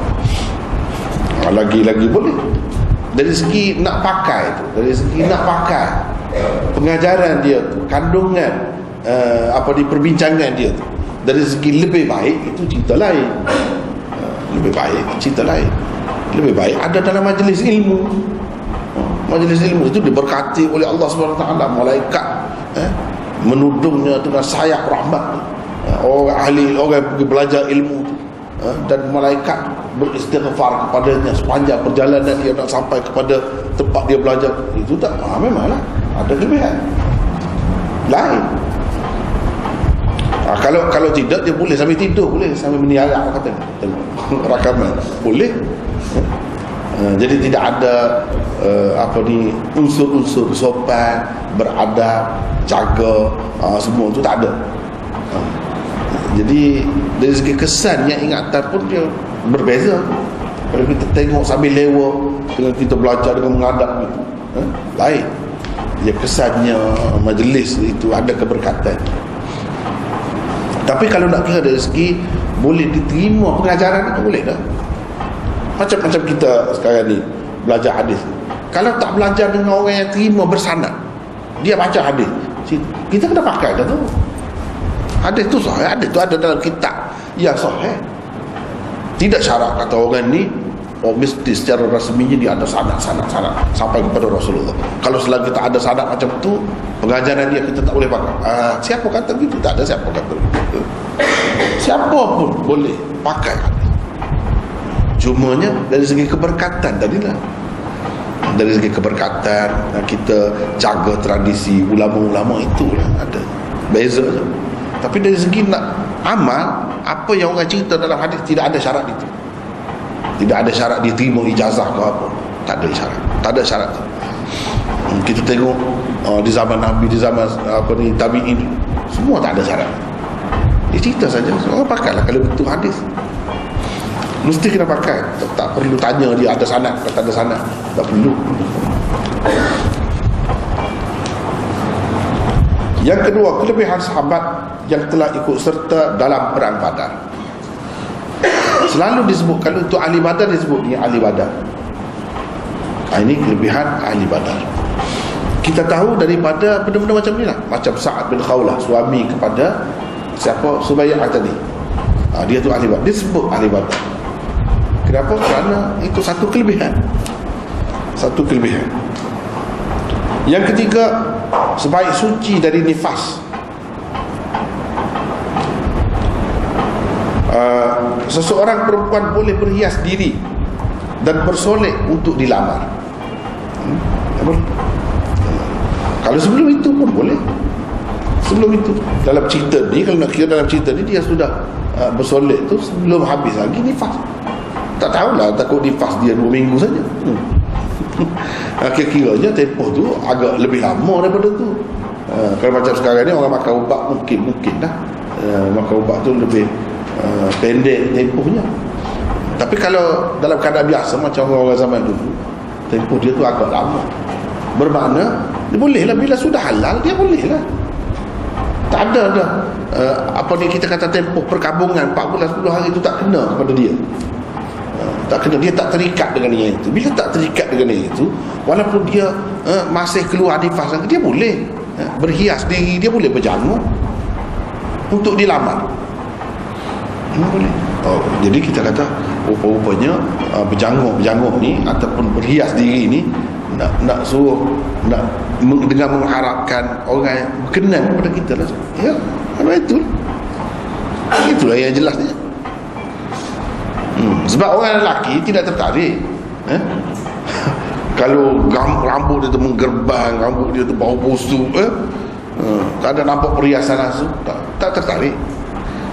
Lagi boleh dari segi nak pakai tu, dari segi nak pakai pengajaran dia tu, kandungan di perbincangan dia tu, dari segi lebih baik itu cerita lain. Lebih baik cerita lain, lebih baik ada dalam majlis ilmu. Majlis ilmu itu diberkati oleh Allah SWT, malaikat menudungnya dengan sayap rahmat, orang ahli, orang yang pergi belajar ilmu dan malaikat beristighfar kepadanya sepanjang perjalanan dia nak sampai kepada tempat dia belajar. Itu tak, memanglah ada kelebihan lain. Kalau tidak, dia boleh sambil tidur, boleh sambil meniarak, kata rakaman boleh. Jadi tidak ada unsur-unsur sopan, beradab, jaga, semua itu tak ada. Jadi dari segi kesan yang ingatan pun dia berbeza. Kalau kita tengok sambil lewa dengan kita belajar dengan mengadap gitu, lain. Ya, kesannya majlis itu ada keberkatan. Tapi kalau nak kira dari segi boleh diterima pengajaran itu, boleh dah. Macam-macam kita sekarang ni belajar hadis. Kalau tak belajar dengan orang yang terima bersanad, dia baca hadis, kita kena pakai dah tu. Hadis tu sahih, hadis tu ada dalam kitab yang sahih. Tidak syarat kata orang ni mesti secara rasminya dia ada sanad sampai kepada Rasulullah. Kalau selagi tak ada sanad macam tu, pengajaran dia kita tak boleh pakai. Siapa kata begitu? Tak ada siapa kata begitu. Siapa pun boleh pakai. Cumanya dari segi keberkatan tadilah, dari segi keberkatan kita jaga tradisi ulama-ulama itulah ada beza je. Tapi dari segi nak amal, apa yang orang cerita dalam hadis tidak ada syarat itu. Tidak ada syarat diterima ijazah ke apa. Tak ada syarat. Tak ada syarat tu. Kita tengok di zaman Nabi, di zaman tabi'in, semua tak ada syarat. Dia cerita saja. Orang pakailah kalau betul hadis. Mesti kena pakai. Tak perlu tanya dia ada sanad atau tak ada sanad. Tak perlu. Yang kedua, kelebihan sahabat yang telah ikut serta dalam perang Badar. Selalu disebut, kalau untuk ahli Badar disebut dia ahli Badar. Ini kelebihan ahli Badar. Kita tahu daripada benda-benda macam ni lah. Macam Sa'ad bin Khawlah, suami kepada siapa? Subai'ah tadi. Dia tu ahli Badar. Dia sebut ahli Badar. Kenapa? Kerana itu satu kelebihan. Satu kelebihan. Yang ketiga, sebaik suci dari nifas. Seseorang perempuan boleh berhias diri dan bersolek untuk dilamar. Kalau sebelum itu pun boleh. Sebelum itu, dalam cerita ni, kalau nak kira dalam cerita ni, dia sudah bersolek tu sebelum habis lagi nifas. Tak tahulah, takut nifas dia 2 minggu saja. Kira-kiranya tempoh tu agak lebih lama daripada tu. Kalau macam sekarang ni orang makan ubat mungkin dah makan ubat tu lebih pendek tempohnya. Tapi kalau dalam keadaan biasa macam orang zaman dulu, tempoh dia tu agak lama. Bermakna dia boleh lah, bila sudah halal dia boleh lah. Tak ada dah apa ni kita kata tempoh perkabungan 14 10 hari tu tak kena kepada dia. Tak kena, dia tak terikat dengan yang itu. Bila tak terikat dengan yang itu, walaupun dia masih keluar nifas lagi, dia boleh berhias diri, dia boleh berjanguk untuk dilamar. Boleh. Jadi kita kata rupa-rupanya berjanguk ni ataupun berhias diri ni nak suruh dengan mengharapkan orang yang berkenan kepada kita lah. Ya, itulah yang jelasnya. Sebab orang lelaki tidak tertarik kalau rambut dia tu menggerbang, rambut dia tu bau busuk, tak ada nampak perhiasan langsung, tak tertarik.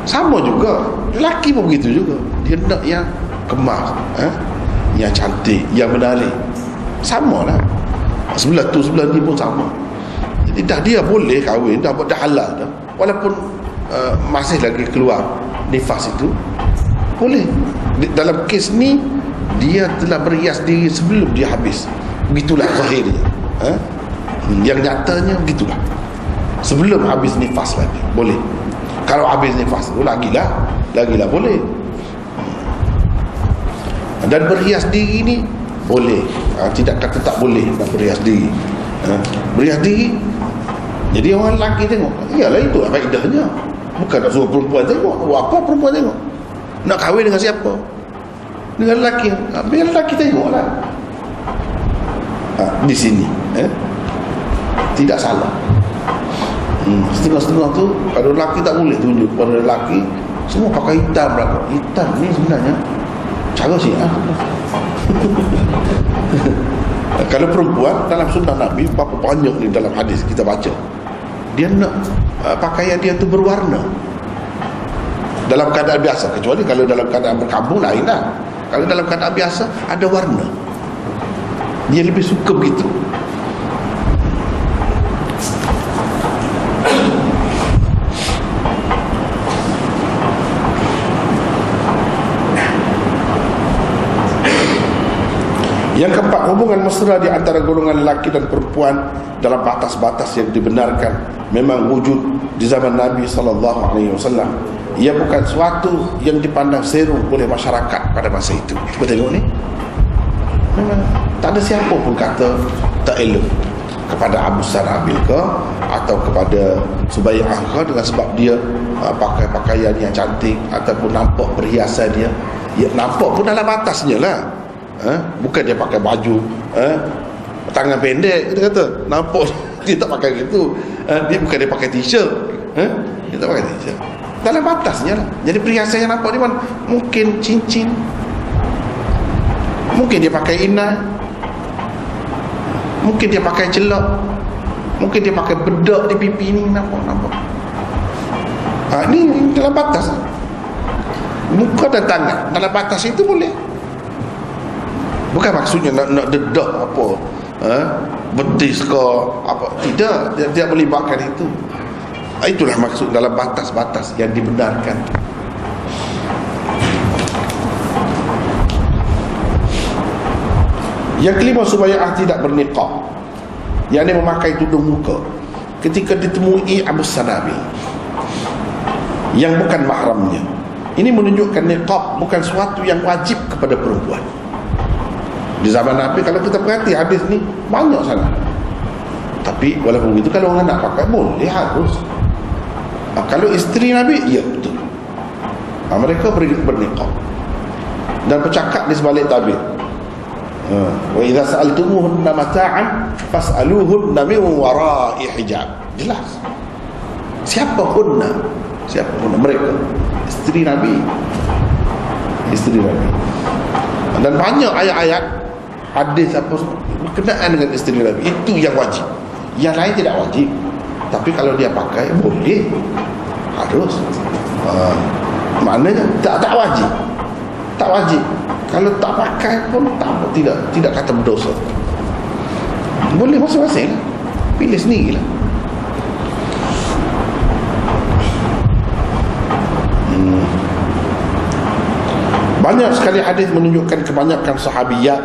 Sama juga lelaki pun begitu juga, dia nak yang kemas, yang cantik, yang menarik. Sama lah, sebelah tu sebelah ni pun sama. Jadi dah dia boleh kahwin, dah halal dah, walaupun masih lagi keluar nifas itu boleh. Dalam kes ni dia telah berhias diri sebelum dia habis. Begitulah zahirnya. Yang nyatanya begitulah. Sebelum habis nifas lagi boleh. Kalau habis nifas tu lagilah boleh. Dan berhias diri ni boleh. Tidak kata tak boleh nak berhias diri. Berhias diri, jadi orang lelaki tengok, iyalah itu kaedahnya. Bukan nak suruh perempuan tengok. Apa perempuan tengok? Nak kahwin dengan siapa? Dengan lelaki. Biar lelaki tengoklah. Di sini tidak salah. Setengah-setengah tu kalau lelaki tak boleh tunjuk pada lelaki, semua pakai hitam belakang. Hitam ni sebenarnya cara Syiah. Kalau perempuan dalam sunnah Nabi, berapa banyak ni dalam hadis kita baca, dia nak pakaian dia tu berwarna dalam keadaan biasa. Kecuali kalau dalam keadaan berkabung lain lah. Kalau dalam keadaan biasa ada warna, dia lebih suka begitu. Yang keempat, hubungan mesra di antara golongan lelaki dan perempuan dalam batas-batas yang dibenarkan memang wujud di zaman Nabi SAW. Ia bukan suatu yang dipandang seru oleh masyarakat pada masa itu. Cuba tengok ni, memang tak ada siapa pun kata tak elok kepada Abu Sarabil ke atau kepada Subayyah ke dengan sebab dia pakai pakaian yang cantik ataupun nampak perhiasan dia. Ya, nampak pun dalam batasnya lah. Bukan dia pakai baju tangan pendek, kita kata nampak dia tak pakai gitu. Dia bukan dia pakai t-shirt, dia tak pakai t-shirt, dalam batasnya lah. Jadi perhiasan yang nampak ni mana? Mungkin cincin, mungkin dia pakai inai, mungkin dia pakai celak, mungkin dia pakai bedak di pipi ni, nampak. Ni dalam batas. Muka dan tangan dalam batas itu boleh. Bukan maksudnya nak dedak apa, betis ke apa, tidak, dia melibatkan itu. Itulah maksud dalam batas-batas yang dibenarkan. Yang kelima, Subayyah tidak berniqab, yang dia memakai tudung muka ketika ditemui Abu Sanabi yang bukan mahramnya. Ini menunjukkan niqab bukan suatu yang wajib kepada perempuan. Di zaman Nabi, kalau kita perhati hadis ni banyak sangat. Tapi walaupun begitu, kalau orang nak pakai boleh, harus. Kalau isteri Nabi, ya betul, mereka berniqab dan bercakap di sebalik tabir. Wa idza sa'altumuhunna mata'an fas'aluhunna min wara'i hijab. Jelas siapa hunna mereka, isteri Nabi. Dan banyak ayat-ayat hadis apa berkenaan dengan isteri Nabi, itu yang wajib, yang lain tidak wajib. Tapi kalau dia pakai boleh, harus. Maknanya tak wajib. Kalau tak pakai pun tak, tidak kata berdosa. Boleh masing-masing lah. Pilih sendiri lah. Banyak sekali hadis menunjukkan kebanyakan sahabiyat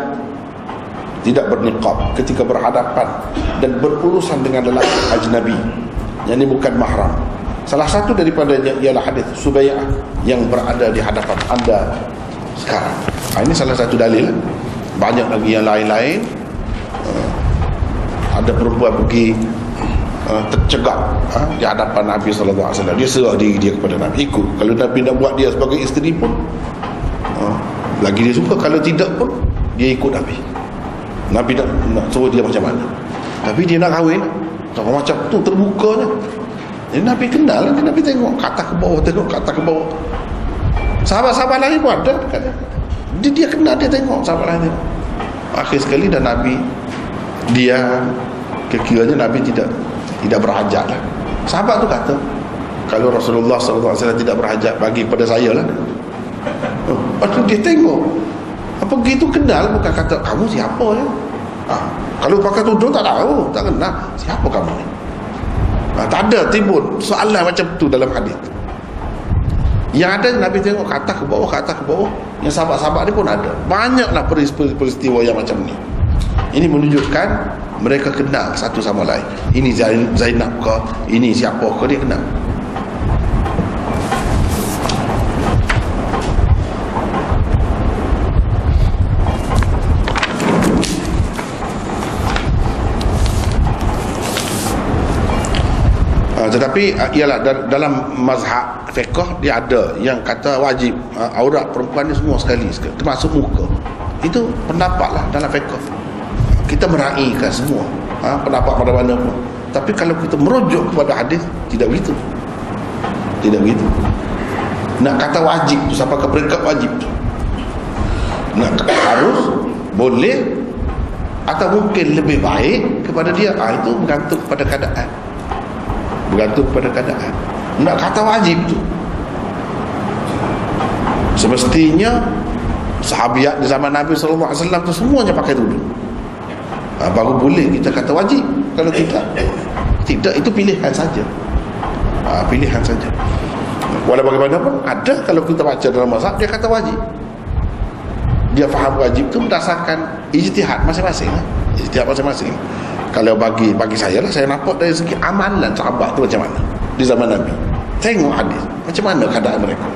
tidak berniqab ketika berhadapan dan berurusan dengan lelaki ajnabi yang ini bukan mahram. Salah satu daripadanya ialah hadis Subayyah yang berada di hadapan anda sekarang. Ini salah satu dalil. Banyak lagi yang lain-lain. Ada perempuan pergi tercegak di hadapan Nabi SAW. Dia serah diri dia kepada Nabi, ikut. Kalau Nabi nak buat dia sebagai isteri pun lagi dia suka, kalau tidak pun dia ikut Nabi. Nabi nak suruh dia macam mana, tapi dia nak kahwin sama macam tu terbukanya. Jadi Nabi kenal, Nabi tengok kata ke bawah, tengok kata ke bawah. Sahabat-sahabat lain pun ada dia kenal, dia tengok sahabat lain tengok. Akhir sekali dan Nabi dia kekiranya Nabi tidak berhajat lah. Sahabat tu kata, kalau Rasulullah SAW tidak berhajat, bagi pada saya lah. Lepas tu dia tengok apa gitu, kenal, bukan kata kamu siapa ya. Kalau pakai tudung tak tahu, tak kenal siapa kamu ni. Tak ada timbul soalan macam tu dalam hadis. Yang ada Nabi tengok kata ke bawah, kata ke bawah. Yang sahabat-sahabat ni pun ada. Banyaklah peristiwa yang macam ni. Ini menunjukkan mereka kenal satu sama lain. Ini Zainab ke, ini siapa ke, dia kenal. Tetapi ialah dalam mazhab fiqh dia ada yang kata wajib aurat perempuan ni semua sekali, termasuk muka. Itu pendapat lah dalam fiqh. Kita meraihkan semua pendapat mana-mana pun. Tapi kalau kita merujuk kepada hadis, tidak begitu. Tidak begitu. Nak kata wajib tu sampai ke peringkat wajib tu, nak harus, boleh, atau mungkin lebih baik kepada dia, itu bergantung kepada keadaan. Bergantung kepada keadaan. Nak kata wajib tu, semestinya sahabiat di zaman Nabi SAW tu semuanya pakai tudung. Baru boleh kita kata wajib. Kalau tidak, itu pilihan saja. Pilihan saja. Walau bagaimanapun ada, kalau kita baca dalam mazhab dia kata wajib. Dia faham wajib tu berdasarkan ijtihad masing-masing. Ijtihad masing-masing. Kalau bagi saya lah, saya nampak dari segi amalan sahabat tu macam mana di zaman Nabi. Tengok hadis, macam mana keadaan mereka,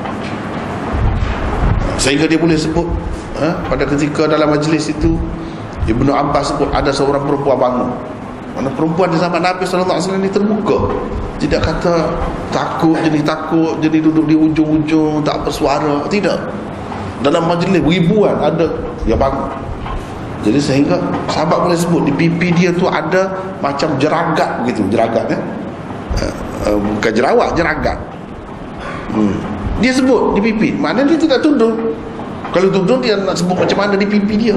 sehingga dia boleh sebut pada ketika dalam majlis itu Ibnu Abbas sebut ada seorang perempuan bangun. Mana perempuan di zaman Nabi SAW ni terbuka, tidak kata takut, jadi duduk di ujung-ujung tak bersuara, tidak. Dalam majlis ribuan ada dia bangun. Jadi sehingga sahabat boleh sebut di pipi dia tu ada macam jeragat begitu, jeragat bukan jerawat, jeragat. Dia sebut di pipi, mana dia tidak tudung. Kalau tudung dia nak sebut macam mana di pipi dia.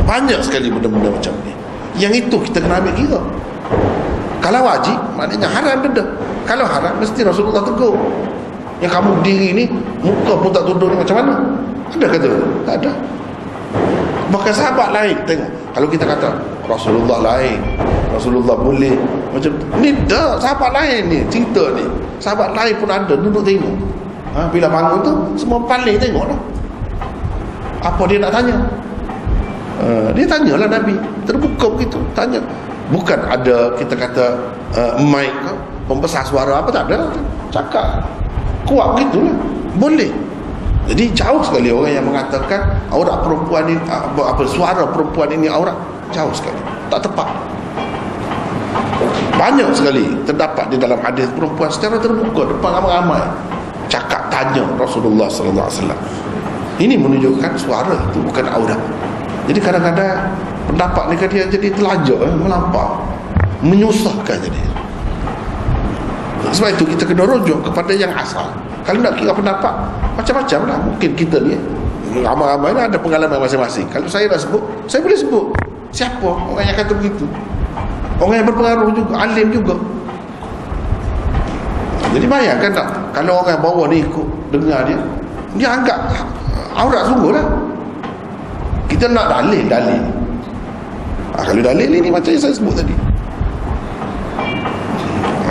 Banyak sekali benda-benda macam ni. Yang itu kita kena ambil kira. Kalau wajib, maknanya haram benda. Kalau haram, mesti Rasulullah tegur. Yang kamu berdiri ni, muka pun tak tudung ni macam mana? Ada kata? Tak ada. Bahkan sahabat lain, tengok, kalau kita kata Rasulullah lain, Rasulullah boleh macam ni, dah sahabat lain ni cerita ni, sahabat lain pun ada duduk tengok. Bila bangun tu semua paling tengok lah. Apa dia nak tanya? Dia tanyalah Nabi, terbuka begitu, tanya. Bukan ada kita kata mic ke, pembesar suara apa, tak ada, cakap kuat begitulah, boleh. Jadi jauh sekali orang yang mengatakan aurat perempuan ini, suara perempuan ini aurat, jauh sekali, tak tepat. Banyak sekali terdapat di dalam hadis perempuan secara terbuka depan ramai-ramai cakap tanya Rasulullah SAW. Ini menunjukkan suara itu bukan aurat. Jadi kadang-kadang pendapat ni dia jadi terlajak, melampau, menyusahkan jadi. Sebab itu kita kena rujuk kepada yang asal. Kalau nak kira pendapat, macam-macam lah. Mungkin kita ni ramai-ramai ada pengalaman masing-masing. Kalau saya dah sebut, saya boleh sebut siapa orang yang kata begitu. Orang yang berpengaruh juga, alim juga. Jadi bayangkan tak, kalau orang bawah ni ikut dengar dia, dia anggap aurat sungguh lah. Kita nak dalil. Kalau dalil ini macam yang saya sebut tadi,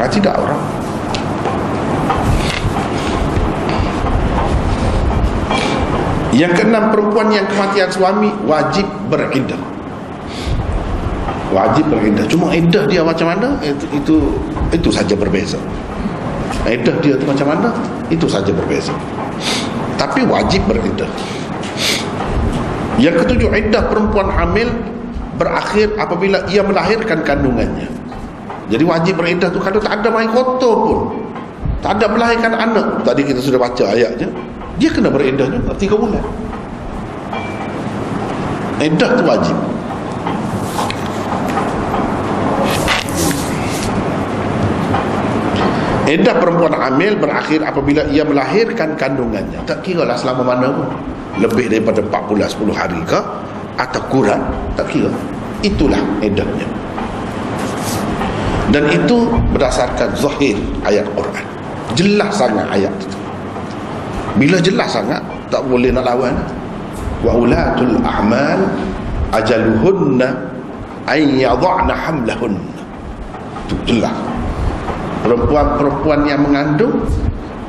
tidak orang. Yang keenam, perempuan yang kematian suami wajib beriddah. Wajib beriddah. Cuma iddah dia macam mana, itu saja berbeza. Iddah dia itu macam mana, itu saja berbeza. Tapi wajib beriddah. Yang ketujuh, iddah perempuan hamil berakhir apabila ia melahirkan kandungannya. Jadi wajib beriddah tu kalau tak ada mai kotor pun, tak ada melahirkan anak. Tadi kita sudah baca ayatnya, dia kena beriddah juga 3 bulan. Iddah tu wajib. Iddah perempuan hamil berakhir apabila ia melahirkan kandungannya. Tak kira lah selama mana pun, lebih daripada 4 bulan 10 hari ke atau kurang, tak kira. Itulah iddahnya. Dan itu berdasarkan zahir ayat Quran. Jelas sangat ayat itu. Bila jelas sangat, tak boleh nak lawan. Wa ulatul a'mal ajaluhunna ay yadh'na hamlahunna. Itu jelas. Perempuan-perempuan yang mengandung,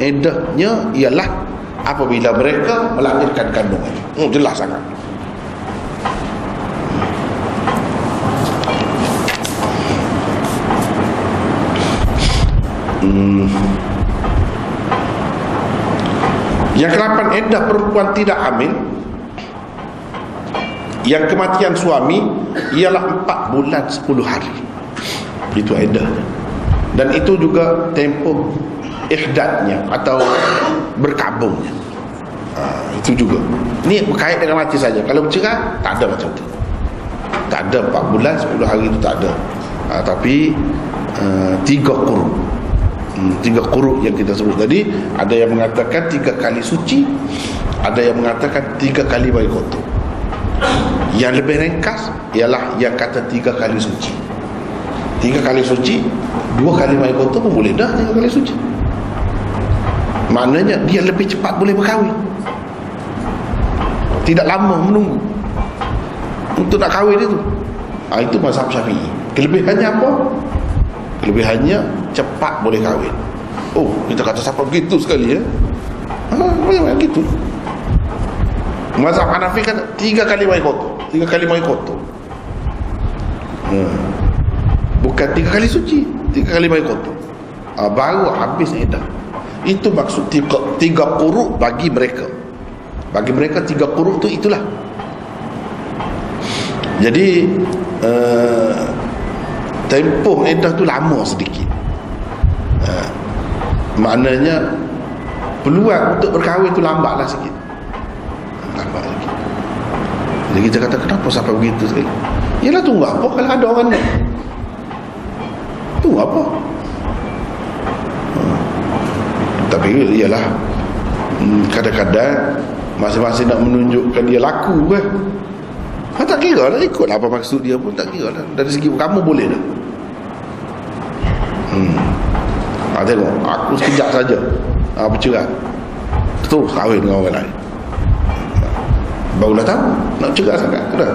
iddahnya ialah apabila mereka melahirkan kandungan. Jelas sangat. Yang ke-8, iddah perempuan tidak hamil yang kematian suami ialah 4 bulan 10 hari. Itu iddahnya. Dan itu juga tempoh ihdadnya atau berkabungnya. Itu juga. Ini berkait dengan mati saja. Kalau bercerai, tak ada macam tu. Tak ada 4 bulan 10 hari itu, tak ada. Tapi 3 quru. 3 quru yang kita sebut tadi, ada yang mengatakan 3 kali suci, ada yang mengatakan 3 kali bayi kotor. Yang lebih ringkas ialah yang kata 3 kali suci. 3 kali suci, 2 kali bayi kotor pun boleh dah 3 kali suci. Maknanya dia lebih cepat boleh berkahwin, tidak lama menunggu untuk nak kahwin itu. Itu mazhab Syafi'i. Kelebihannya apa? Kelebihannya cepat boleh kahwin. Oh, kita kata siapa begitu sekali ya? Memang gitu. Mazhab Hanafi kata 3 kali mai kotor, 3 kali mai kotor. Bukan 3 kali suci, 3 kali mai kotor. Baru habis iddah. Itu maksud 3 quru bagi mereka. Bagi mereka 3 quru tu itulah. Jadi tempoh iddah tu lama sedikit. Maknanya peluang untuk berkahwin tu lambatlah sikit. Lambat sikit. Jadi kita kata kenapa sampai begitu sekali? Yalah, tunggu apa kalau ada orang nak? Tunggu apa? Tapi ialah kadang-kadang masing-masing nak menunjukkan dia laku kan. Tak kira lah, ikut apa maksud dia pun, tak kira lah. Dari segi kamu boleh dah. Tengok, aku sekejap saja bercerai, terus kahwin dengan orang lain. Barulah tahu nak cerai sangat dah.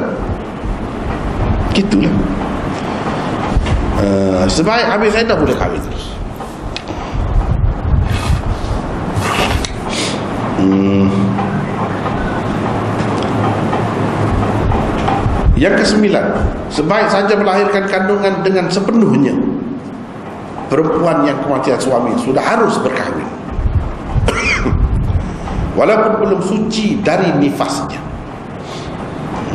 Gitulah. Sebaik habis iddah boleh kahwin terus. Yang ke-9, sebaik saja melahirkan kandungan dengan sepenuhnya, perempuan yang kematian suami sudah harus berkahwin walaupun belum suci dari nifasnya.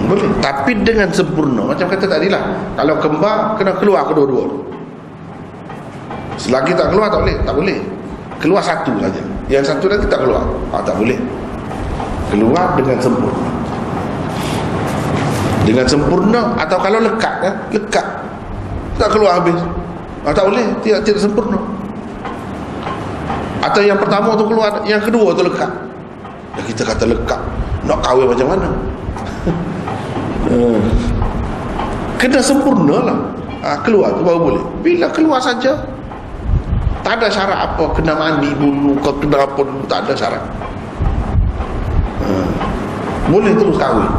Boleh, tapi dengan sempurna. Macam kata tadi lah, kalau kembar kena keluar kedua-dua. Selagi tak keluar tak boleh. Tak boleh. Keluar satu saja, yang satu lagi tak keluar. Tak boleh. Keluar dengan sempurna. Dengan sempurna, atau kalau lekat kan, lekat tak keluar habis. Tak boleh, tidak sempurna. Atau yang pertama tu keluar, yang kedua tu lekat. Dan kita kata lekat, nak kahwin macam mana? Kena sempurna lah. Keluar tu baru boleh. Bila keluar saja, tak ada syarat apa kena mandi dulu ke kena apa dulu, tak ada syarat. Boleh terus kahwin.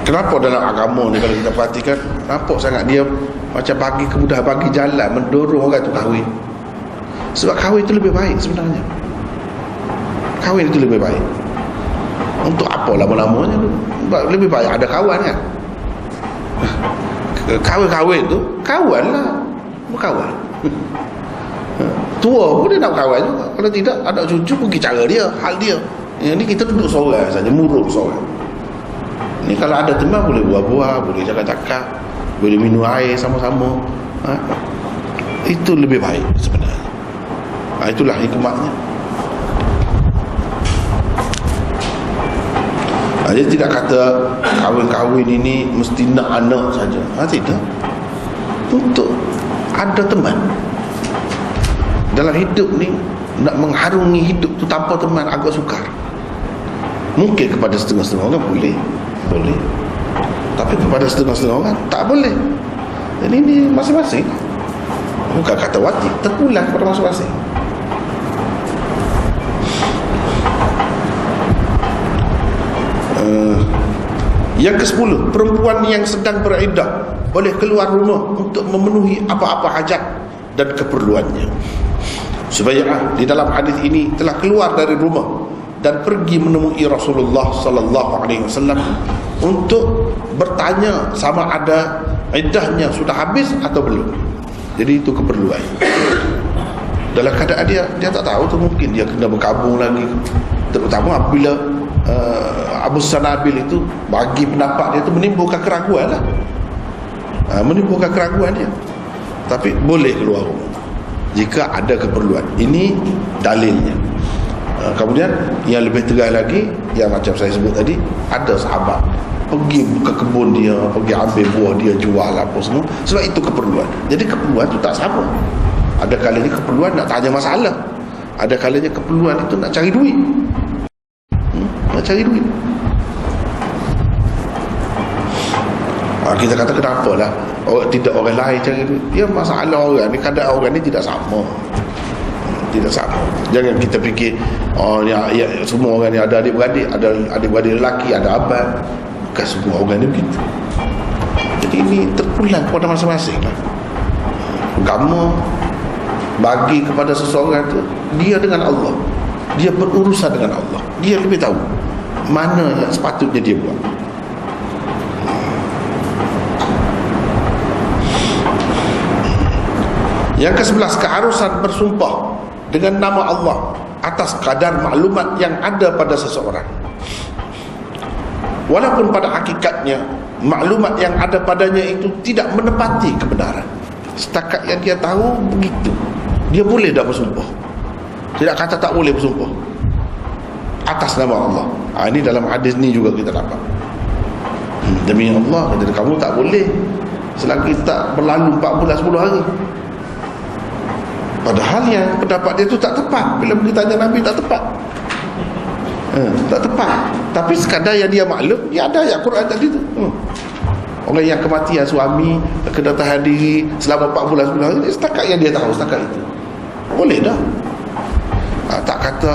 Kenapa dalam agama ni kalau kita perhatikan nampak sangat dia macam bagi kemudahan, bagi jalan, mendorong orang tu kahwin. Sebab kahwin itu lebih baik sebenarnya. Kahwin itu lebih baik. Untuk apa lama-lamanya tu? Lebih baik ada kawan kan. Kahwin-kahwin tu kawan lah, berkawan. Tua pun dia nak kawan juga. Kalau tidak ada cucu pergi cara dia, hal dia. Yang ni kita duduk seorang saja, muruk seorang. Ni kalau ada teman boleh buah-buah, boleh cakap-cakap, boleh minum air sama-sama. Itu lebih baik sebenarnya. Itulah hikmahnya. Jadi tidak kata kahwin-kahwin ini mesti nak anak saja. Tidak. Untuk ada teman dalam hidup ni, nak mengharungi hidup tu tanpa teman agak sukar. Mungkin kepada setengah-setengah orang boleh, tapi kepada setengah-setengah orang tak boleh. Jadi ini masing-masing. Bukan kata wajib, terpulang kepada masing-masing. Yang ke-10, perempuan yang sedang beriddah boleh keluar rumah untuk memenuhi apa-apa hajat dan keperluannya. Subayyah di dalam hadis ini telah keluar dari rumah dan pergi menemui Rasulullah sallallahu alaihi wasallam untuk bertanya sama ada iddahnya sudah habis atau belum. Jadi itu keperluan. Dalam keadaan dia tak tahu tu, mungkin dia kena berkabung lagi, terutama apabila Abu Sanabil itu bagi pendapat dia itu menimbulkan keraguan lah. Menimbulkan keraguan dia. Tapi boleh keluar rumah jika ada keperluan. Ini dalilnya. Kemudian yang lebih tegas lagi, yang macam saya sebut tadi, ada sahabat pergi ke kebun dia, pergi ambil buah dia, jual apa semua, sebab itu keperluan. Jadi keperluan itu tak sama. Ada kalanya keperluan nak tanya masalah, ada kalanya keperluan itu nak cari duit. Nak cari duit. Kita kata kenapa lah tidak orang lain cari duit? Ya, masalah orang ni, keadaan orang ni tidak sama. Tidak sama. Jangan kita fikir ya, semua orang ni ada adik-beradik, ada adik-beradik lelaki, ada abang. Bukan semua orang ni begitu. Jadi ini terpulang kepada masing-masing lah. Agama bagi kepada seseorang tu, dia dengan Allah, dia berurusan dengan Allah, dia lebih tahu mana yang sepatutnya dia buat. Yang ke-11, keharusan bersumpah dengan nama Allah atas kadar maklumat yang ada pada seseorang, walaupun pada hakikatnya maklumat yang ada padanya itu tidak menepati kebenaran. Setakat yang dia tahu begitu, dia boleh dah bersumpah. Tidak kata tak boleh bersumpah atas nama Allah. Ini dalam hadis ni juga kita dapat. Demi Allah, kata kamu tak boleh selagi tak berlalu 4 bulan 10 hari. Padahal yang pendapat dia tu tak tepat. Bila kita tanya Nabi, tak tepat. Tak tepat. Tapi sekadar yang dia maklum, dia ada ayat Quran tadi tu. Orang yang kematian suami kena tahan diri selama 4 bulan 10 hari, setakat yang dia tahu, setakat itu boleh dah. Tak kata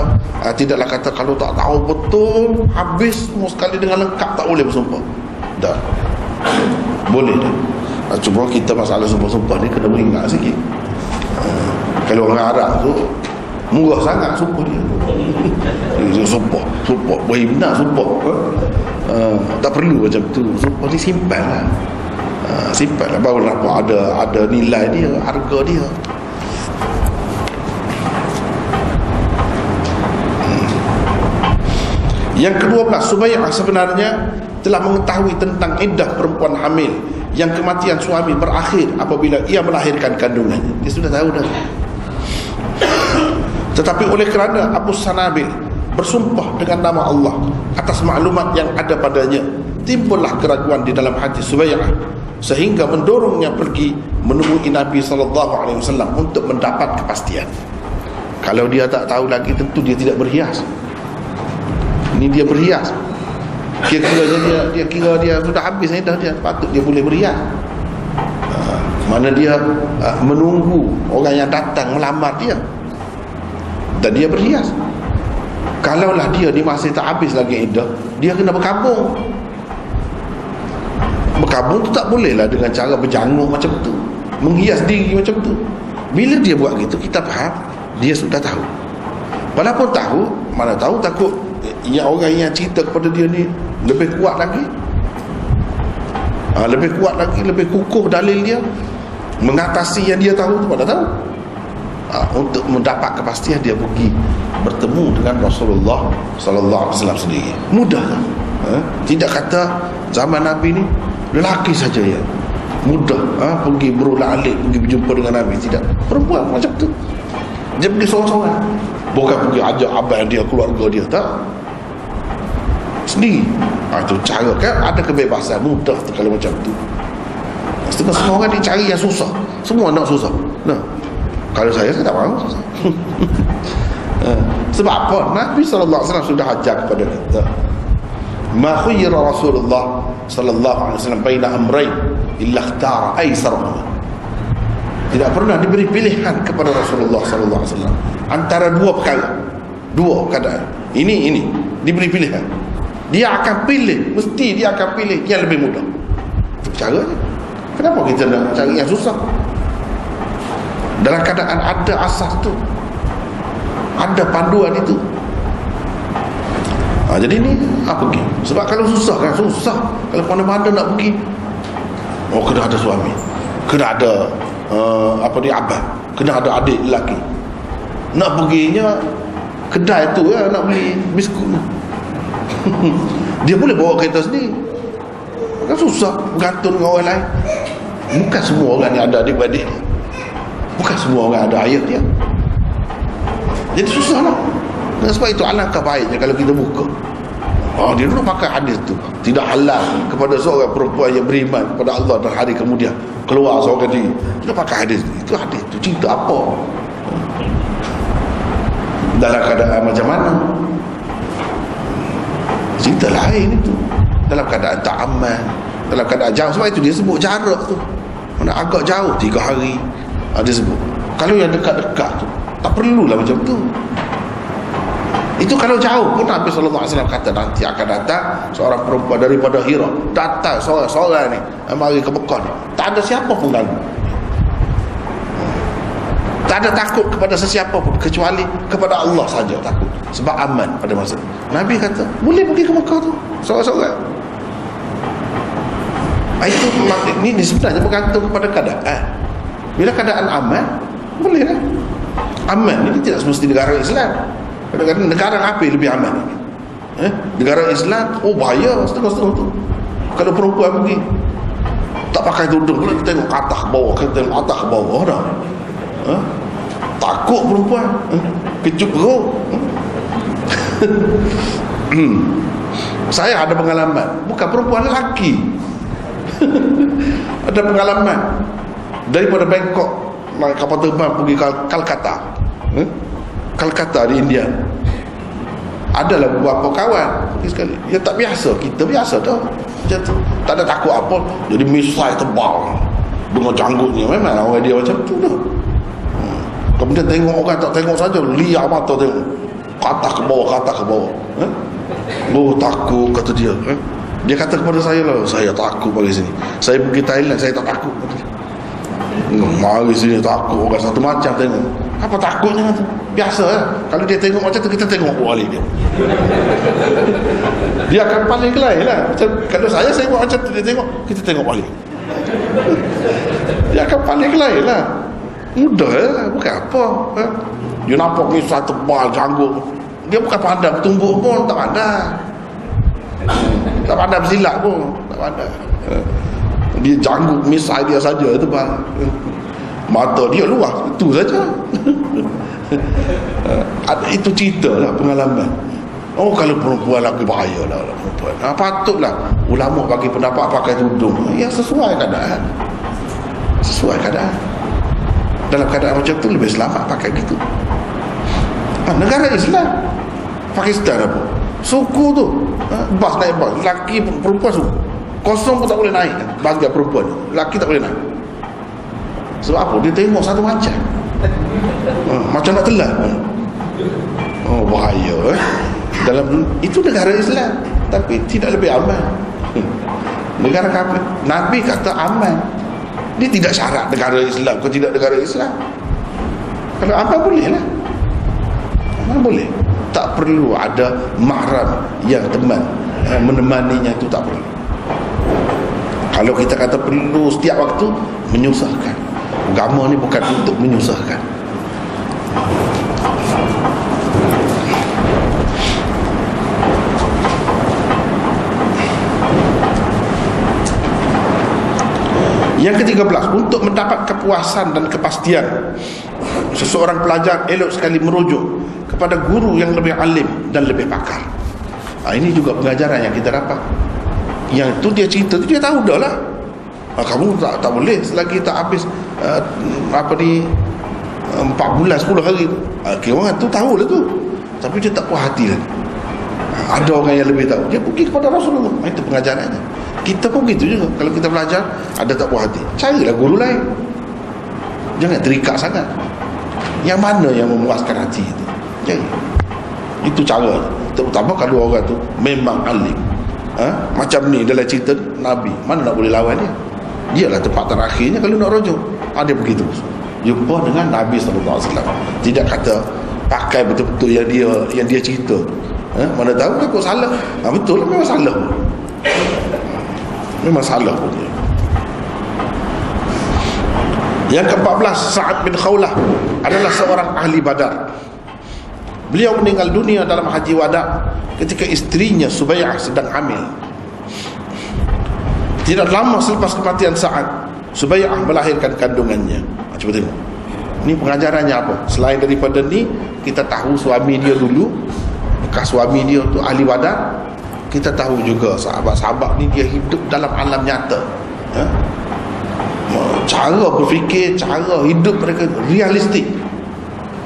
tidaklah kata kalau tak tahu betul habis semua sekali dengan lengkap tak boleh bersumpah. Dah boleh dah. Cuma kita masalah sumpah-sumpah ni kena beringat sikit. Kalau orang Arab tu murah sangat sumpah dia. Dia sumpah benar sumpah. Tak perlu macam tu. Sumpah ni simpan lah. Simpan lah, baru nampak ada nilai dia, harga dia. Yang ke-12, Subayyah sebenarnya telah mengetahui tentang iddah perempuan hamil yang kematian suami berakhir apabila ia melahirkan kandungannya. Dia sudah tahu dah. Tetapi oleh kerana Abu Sanabil bersumpah dengan nama Allah atas maklumat yang ada padanya, timbullah keraguan di dalam hati Subayyah sehingga mendorongnya pergi menemui Nabi SAW untuk mendapat kepastian. Kalau dia tak tahu lagi, tentu dia tidak berhias. Ini dia berhias. Kira-kiranya dia kira dia sudah habis dah, dia patut dia boleh berhias. Mana dia menunggu orang yang datang melamar dia, dan dia berhias. Kalaulah dia ni masih tak habis lagi iddah, dia kena berkabung. Berkabung tu tak boleh lah dengan cara berjanguk macam tu, menghias diri macam tu. Bila dia buat gitu, kita faham dia sudah tahu. Walaupun tahu, mana tahu takut yang orang yang cerita kepada dia ni lebih kuat lagi, lebih kuat lagi, lebih kukuh dalil dia, mengatasi yang dia tahu tu, mana tahu. Untuk mendapat kepastian, dia pergi bertemu dengan Rasulullah sallallahu alaihi wasallam sendiri. Mudah kan? Tidak kata zaman Nabi ni lelaki saja ya mudah pergi berulang-alik pergi berjumpa dengan Nabi. Tidak, perempuan macam tu, dia pergi seorang-seorang, bukan pergi ajak abang dia, keluarga dia, tak, sendiri. Itu cara kan, ada kebebasan, mudah tu kalau macam tu. Setengah orang dia cari yang susah, semua nak susah. Nah, kalau saya tak mahu susah. Sebab apa? Nabi SAW sudah ajar kepada kita, ma khayyara Rasulullah sallallahu alaihi wasallam baina amrayn illa ikhtara aisarahuma. Tidak pernah diberi pilihan kepada Rasulullah sallallahu alaihi wasallam antara dua perkara, dua keadaan. Ini diberi pilihan. Dia akan pilih, mesti dia akan pilih yang lebih mudah. Itu caranya. Kenapa kita nak cari yang susah? Dalam keadaan ada asas tu, ada panduan itu. Jadi ni pergi. Sebab kalau susah kan, susah. Kalau mana-mana nak pergi, kena ada suami, kena ada abang, kena ada adik lelaki. Nak perginya kedai tu ya, nak beli biskut. Dia boleh bawa kereta sendiri, kan susah bergantung dengan orang lain. Bukan semua orang yang ada adik-adik dia, bukan semua orang ada ayah dia. Jadi susah lah. Dan sebab itu alangkah baiknya kalau kita buka. Dia dulu pakai hadis tu, tidak halal kepada seorang perempuan yang beriman kepada Allah dan hari kemudian keluar seorang diri. Dia pakai hadis. Itu hadis tu cerita apa? Dalam keadaan macam mana? Cerita lain itu. Dalam keadaan tak aman, dalam keadaan jauh. Sebab itu dia sebut jarak tu. Mana agak jauh 3 hari dia sebut. Kalau yang dekat-dekat tu tak perlulah macam tu. Itu kalau jauh pun Nabi SAW kata nanti akan datang seorang perempuan daripada Hira, datang seorang ni mari ke Mekah ni, tak ada siapa pun ganggu, tak ada takut kepada sesiapa pun kecuali kepada Allah saja takut, sebab aman pada masa itu. Nabi kata boleh pergi ke Mekah tu seorang-seorang. Itu ini sebenarnya bergantung kepada keadaan. Bila keadaan aman, boleh lah. Aman ini tidak semesti negara Islam. Kadang-kadang negara apa yang lebih aman? Negara Islam, bahaya setengah-setengah tu. Kalau perempuan pergi tak pakai tudung, kita tengok atas ke bawah, kita tengok atas ke bawah dah. Takut perempuan, kecup perut. Saya ada pengalaman, bukan perempuan, lelaki. Ada pengalaman daripada Bangkok naik kapal terbang pergi Calcutta, Calcutta di India. Adalah beberapa kawan pergi sekali. Ya tak biasa, kita biasa dah macam tu, tak ada takut apa. Jadi misai tebal dengan janggutnya, memang orang dia macam tu dah. Kemudian tengok orang tak tengok saja, liar mata tengok kata ke bawah, kata ke bawah. Takut kata dia. Dia kata kepada saya lah, saya takut pergi sini. Saya pergi Thailand, saya tak takut. Mari sini takut, orang satu macam tengok. Apa takutnya tu? Biasa lah. Kalau dia tengok macam tu, kita tengok balik dia. Dia akan paling kelai lah. Macam, kalau saya buat macam tu, dia tengok, kita tengok balik. Dia akan paling kelai lah. Mudah lah, bukan apa. Dia nampak misal tebal, janggut. Dia bukan pandang bertumbuk pun, tak pandang. Tak pandang bersilat pun, tak pandang. Dia janggut misal dia saja tu bang. Mata dia luas, itu saja. Itu cerita lah, pengalaman. Kalau perempuan lagi bahaya lah perempuan. Patutlah ulama bagi pendapat pakai tudung. Ya sesuai keadaan. Sesuai keadaan. Dalam keadaan macam tu lebih selamat pakai gitu. Negara Islam, Pakistan apa? Suku tu, bas naik bas, lelaki perempuan suku. Kosong pun tak boleh naik bagi perempuan. Lelaki tak boleh naik. Sebab apa? Dia tengok satu macam macam nak telan. Bahaya dalam itu negara Islam, tapi tidak lebih aman. negara kafir. Nabi kata aman. Dia tidak syarat negara Islam ke tidak negara Islam. Kalau aman boleh lah. Aman boleh. Tak perlu ada mahram yang menemaninya, itu tak perlu. Kalau kita kata perlu setiap waktu, menyusahkan. Agama ni bukan untuk menyusahkan. Yang ke-13, untuk mendapat kepuasan dan kepastian, seseorang pelajar elok sekali merujuk kepada guru yang lebih alim dan lebih pakar. Ini juga pengajaran yang kita dapat. Yang tu dia cerita tu dia tahu dah lah. Kamu tak boleh selagi tak habis 4 bulan 10 hari tu. Orang tu tahu lah tu, tapi dia tak puas hati lagi. Ada orang yang lebih tahu, dia pergi kepada Rasulullah. Itu pengajarannya. Kita pun begitu juga. Kalau kita belajar ada tak puas hati, carilah guru lain. Jangan terikat sangat. Yang mana yang memuaskan hati itu, jadi itu cara. Terutama kalau orang tu memang alim. Macam ni dalam cerita Nabi, mana nak boleh lawan dia? Dialah tempat terakhirnya kalau nak rujuk. Dia begitu, jumpa dengan Nabi SAW. Tidak kata pakai betul-betul yang dia cerita. Mana tahu takut salah. Betul lah, memang salah pun. Memang salah pun dia. Yang ke-14, Sa'ad bin Khawlah adalah seorang ahli Badar. Beliau meninggal dunia dalam haji wada ketika istrinya Subay'ah sedang hamil. Tidak lama selepas kematian Sa'ad, Subay'ah melahirkan kandungannya. Cuba tengok, ini pengajarannya apa? Selain daripada ni, kita tahu suami dia dulu, bekas suami dia tu ahli Badar. Kita tahu juga sahabat-sahabat ni dia hidup dalam alam nyata. Cara berfikir, cara hidup mereka realistik,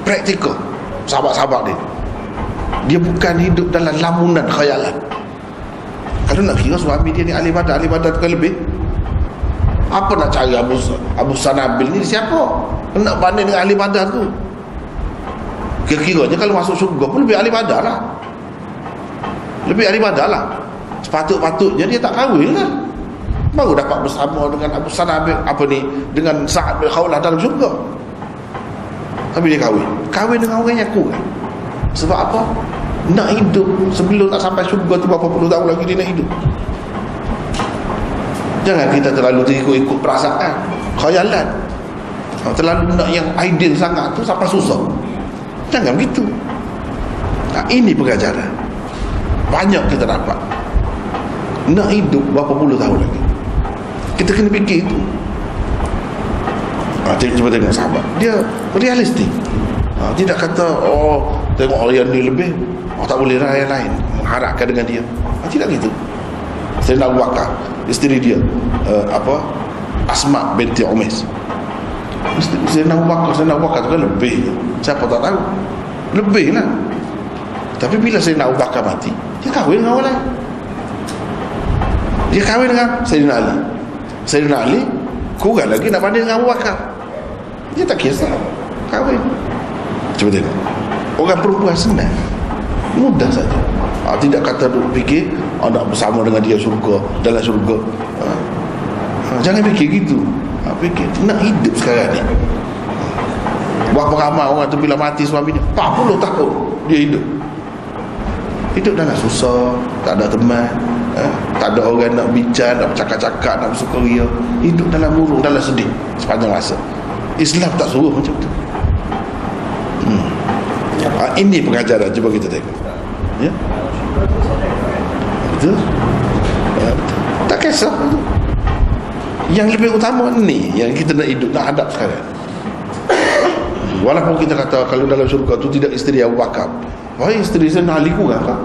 praktikal. Sahabat-sahabat dia bukan hidup dalam lamunan khayalan. Kalau nak kira suami dia ni ahli Badar kan lebih. Apa nak cari Abu Sanabil ni siapa? Nak banding dengan ahli Badar tu? Kira-kiranya kalau masuk syurga pun lebih ahli Badar lah. Lebih ahli Badar lah. Sepatut-patutnya dia tak kahwin lah, baru dapat bersama dengan Abu Sanabil dengan Sa'ad bin Khawlah dalam syurga. Tapi dia kahwin dengan orang yang kurang. Sebab apa? Nak hidup sebelum nak sampai syurga tu berapa puluh tahun lagi dia nak hidup. Jangan kita terlalu ikut perasaan, khayalan. Terlalu nak yang ideal sangat tu sampai susah. Jangan begitu. Ini pengajaran banyak kita dapat. Nak hidup berapa puluh tahun lagi, kita kena fikir itu. Cuba tengok sahabat, dia realistik. Tidak kata tengok orang yang ni lebih, tak boleh lah yang lain mengharapkan dengan dia. Tidak gitu. Sayyidina Abu Bakar, isteri dia Asma binti Umais. Sayyidina Abu Bakar tu kan lebih, siapa tak tahu, lebih lah. Tapi bila Sayyidina Abu Bakar mati, dia kahwin dengan orang lain. Dia kahwin dengan Sayyidina Ali. Sayyidina Ali kurang lagi nak banding dengan Abu Bakar. Dia tak kisah, kahwin. Cuba tengok, orang perempuan senang, mudah saja. Tidak kata duk fikir nak bersama dengan dia surga, dalam surga. Jangan fikir gitu. Fikir nak hidup sekarang ni. Berapa ramai orang tu bila mati suaminya 40 tahun dia hidup dalam susah, tak ada teman, tak ada orang nak bincang, nak bercakap-cakap, nak bersukaria, hidup dalam murung, dalam sedih sepanjang masa. Islam tak suruh macam tu. Ini pengajaran, cuba kita tengok. Ya? Betul? Tak kisah itu. Yang lebih utama ni yang kita nak hidup, nak hadap sekarang. Walaupun kita kata kalau dalam syurga tu tidak isteri Abu Bakar, isteri saya nak Ali kurang kan?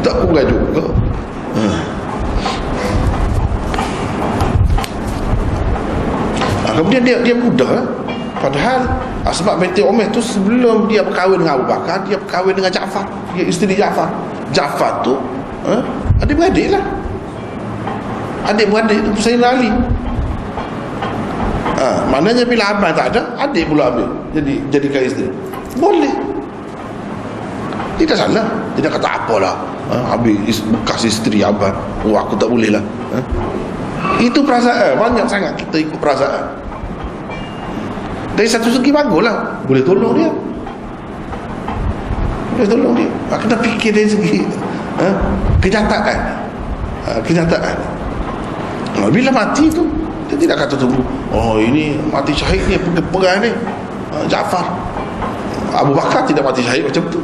Tak kurang juga. Kemudian dia mudah lah. Padahal Asma binti Umais tu sebelum dia berkahwin dengan Abu Bakar, dia berkahwin dengan Ja'far. Dia isteri Ja'far. Ja'far tu adik-beradik lah. Adik-beradik Sayyidina Ali. Maknanya bila abang tak ada, adik pula ambil jadikan isteri. Boleh. Tidak salah. Dia kata apalah, habis bekas isteri abang, aku tak boleh lah. Itu perasaan. Banyak sangat kita ikut perasaan. Dari satu segi baguslah, boleh tolong dia. Boleh tolong dia. Kena fikir dari segi kenyataan. Kenyataan. Bila mati tu, dia tidak kata tunggu, oh ini mati syahid ni, pegang ni Ja'far. Abu Bakar tidak mati syahid macam tu.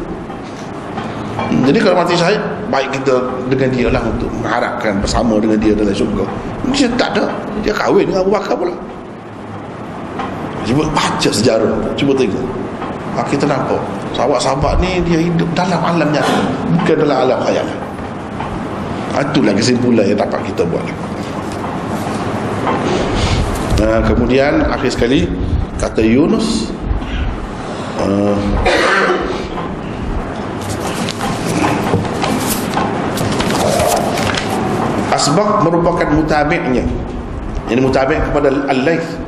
Jadi kalau mati syahid, baik kita dengan dia lah untuk mengharapkan bersama dengan dia dalam syurga. Dia tak ada. Dia kahwin dengan Abu Bakar pula. Cuba baca sejarah, cuba tengok. Kita nampak sahabat-sahabat ni dia hidup dalam alam nyata, bukan dalam alam khayal. Itulah kesimpulan yang dapat kita buat. Kemudian akhir sekali kata Yunus, asbaq merupakan mutabi'nya. Ini mutabi' kepada Al-Laits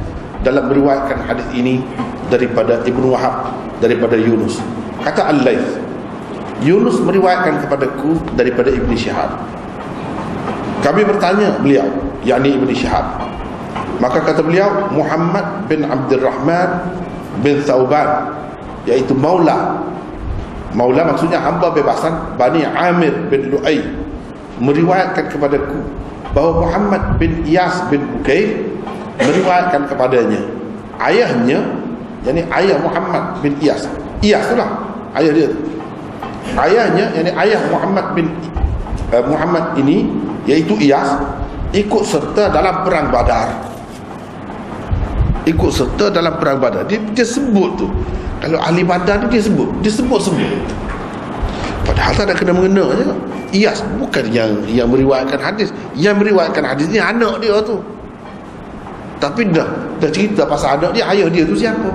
dalam meriwayatkan hadis ini daripada Ibnu Wahab, daripada Yunus. Kata Al-Laits, Yunus meriwayatkan kepadaku daripada Ibn Syihab. Kami bertanya beliau, yakni Ibn Syihab. Maka kata beliau, Muhammad bin Abdurrahman bin Thauban, iaitu Maula maksudnya hamba bebasan Bani Amir bin Lu'ay, meriwayatkan kepadaku bahawa Muhammad bin Iyas bin Bukayr meriwayatkan kepadanya, ayahnya, yakni ayah Muhammad bin Iyas itulah ayah dia, ayahnya, yakni ayah Muhammad ini, iaitu Iyas, ikut serta dalam perang Badar. Ikut serta dalam perang Badar. Dia sebut tu, kalau ahli Badar ni dia sebut. Padahal tak ada kena-mengena je. Iyas bukan yang meriwayatkan hadis. Yang meriwayatkan hadis ni anak dia tu. Tapi dah cerita pasal anak dia, ayah dia tu siapa?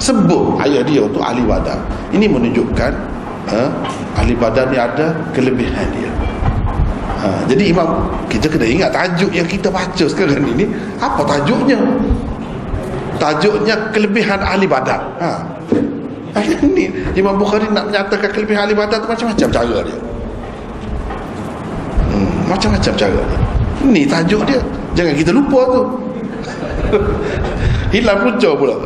Sebut ayah dia tu ahli Badar. Ini menunjukkan ahli Badar ni ada kelebihan dia. Jadi Imam, kita kena ingat tajuk yang kita baca sekarang ini, apa tajuknya? Tajuknya kelebihan ahli Badar. Ini Imam Bukhari nak menyatakan kelebihan ahli Badar tu macam-macam cara dia. Macam-macam cara dia. Ini tajuk dia. Jangan kita lupa tu. Hilang punca pula.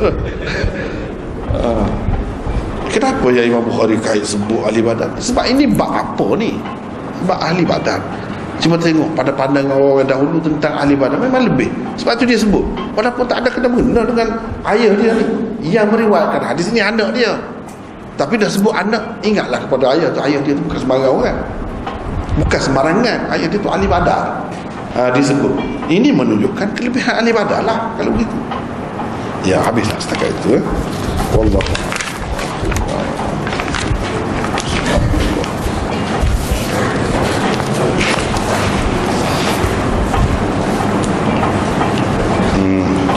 Kenapa ya Imam Bukhari kait sebut ahli Badar? Sebab ini bab apa ni? Bab ahli Badar. Cuma tengok pada pandangan orang dahulu tentang ahli Badar memang lebih. Sebab tu dia sebut. Walaupun tak ada kena-mengena dengan ayah dia ni, yang meriwayatkan hadis ni anak dia. Tapi dah sebut anak, ingatlah kepada ayah tu. Ayah dia tu bukan sembarang orang, bukan sembarangan. Ayah dia tu ahli Badar. Dia sebut. Ini menunjukkan kelebihan ahli Badar lah kalau begitu. Ya, habislah setakat itu. Wallah.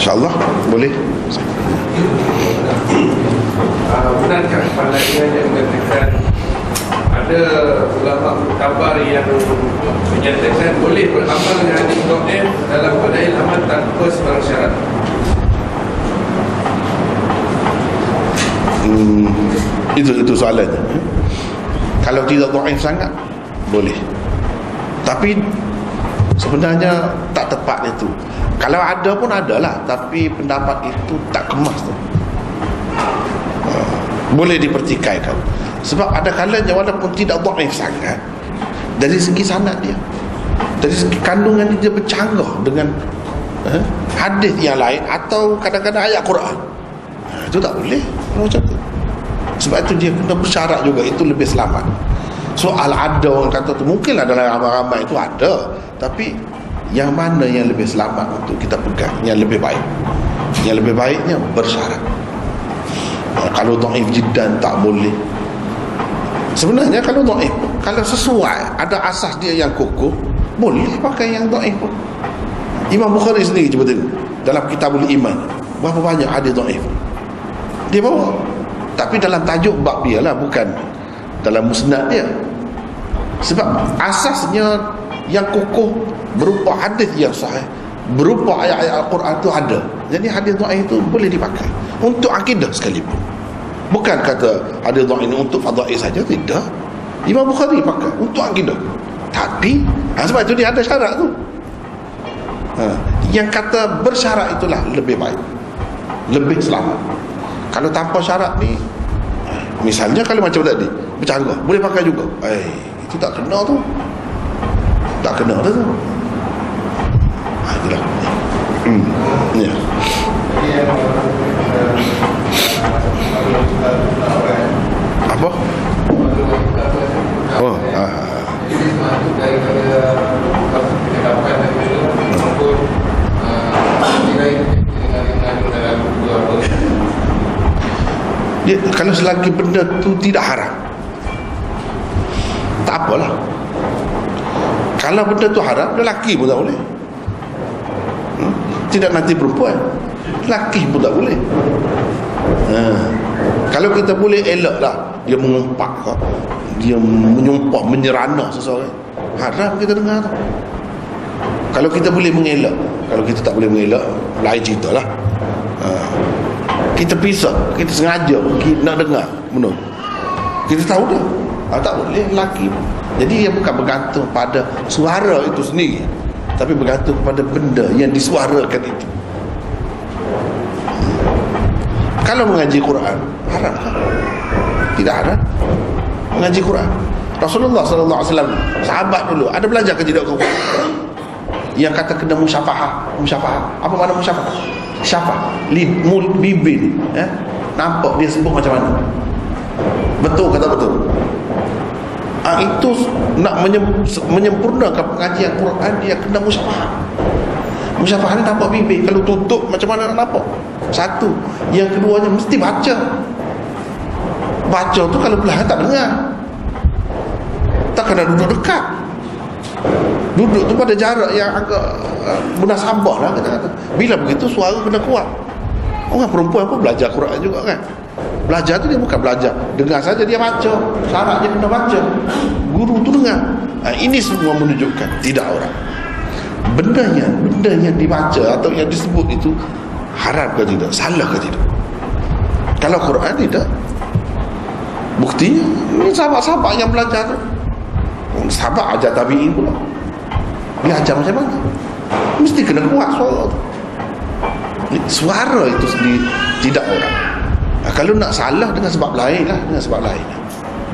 InsyaAllah boleh.
Benarkah pandangan yang mengatakan ada ulama muktabar yang menyatakan boleh beramal dengan hadis dhaif dalam fadail amal tanpa sebarang syarat?
Itu soalannya. Kalau tidak dhaif sangat boleh, tapi sebenarnya tak tepat itu. Kalau ada pun adalah, tapi pendapat itu tak kemas tu. Boleh dipertikaikan. Sebab ada kalanya walaupun tidak dhaif sangat, dari segi sanad dia, dari segi kandungan dia bercanggah dengan hadis yang lain, atau kadang-kadang ayat Quran. Itu tak boleh macam tu. Sebab itu dia kena bersyarat juga, itu lebih selamat. Soal ada orang kata tu, mungkinlah dalam ramai-ramai itu ada, tapi yang mana yang lebih selamat untuk kita pegang, yang lebih baik? Yang lebih baiknya bersyarat. Kalau dhaif jiddan tak boleh. Sebenarnya kalau dhaif, kalau sesuai, ada asas dia yang kokoh, boleh pakai yang dhaif pun. Imam Bukhari sendiri cuba tengok dalam Kitabul Iman, berapa banyak hadis dhaif dia bawa. Tapi dalam tajuk bab dia lah, bukan dalam musnad dia. Sebab asasnya yang kokoh berupa hadis yang sahih, berupa ayat-ayat Al-Quran tu ada. Jadi hadis dhaif itu boleh dipakai untuk akidah sekalipun. Bukan kata hadis dhaif ini untuk fadail saja, tidak. Imam Bukhari pakai untuk akidah. Tapi sebab itu dia ada syarat tu. Yang kata bersyarat itulah lebih baik, lebih selamat. Kalau tanpa syarat ni, misalnya kalau macam tadi bercanggah, boleh pakai juga, itu tak kena tu, tak kena tu. Itulah. Ya. Apa? Oh, dia, kalau selagi benda tu tidak haram, tak apalah. Kalau benda tu haram, lelaki pun tak boleh. Tidak nanti perempuan, lelaki pun tak boleh. Kalau kita boleh elak lah, dia mengumpat ke, dia menyumpah, menyerana seseorang, haram kita dengar tu. Kalau kita boleh mengelak, kalau kita tak boleh mengelak, lain cerita lah. Kita pisah, kita sengaja kita nak dengar benda, kita tahu dah, tak boleh lelaki. Jadi dia bukan bergantung pada suara itu sendiri, tapi bergantung kepada benda yang disuarakan itu. Kalau mengaji Quran haram kan? Tidak haram mengaji Quran. Rasulullah SAW, sahabat dulu ada belajar ke tidak ke Quran? Yang kata kena musyafahah. Apa makna musyafahah? Syafah, bibir, nampak dia sebut macam mana, betul kata betul. Itu nak menyempurnakan pengajian Quran, dia kena musyafahah. Musyafahah ni nampak bibir, kalau tutup macam mana nak nampak? Satu. Yang keduanya mesti baca. Baca tu kalau belah tak dengar, tak kena duduk dekat. Duduk tu pada jarak yang agak munasabah lah kata-kata. Bila begitu suara kena kuat. Orang perempuan pun belajar Quran juga kan. Belajar tu dia bukan belajar dengar saja, dia baca. Syaratnya kena baca, guru tu dengar. Ini semua menunjukkan tidak orang benda yang dibaca atau yang disebut itu haram ke tidak, salah ke tidak. Kalau Quran tidak, buktinya ini sahabat-sahabat yang belajar tu, sahabat ajar tabi'in pula, dia ajar macam mana, mesti kena kuat suara tu. Suara itu sendiri tidak orang. Kalau nak salah dengan sebab lain lah, dengan sebab lain,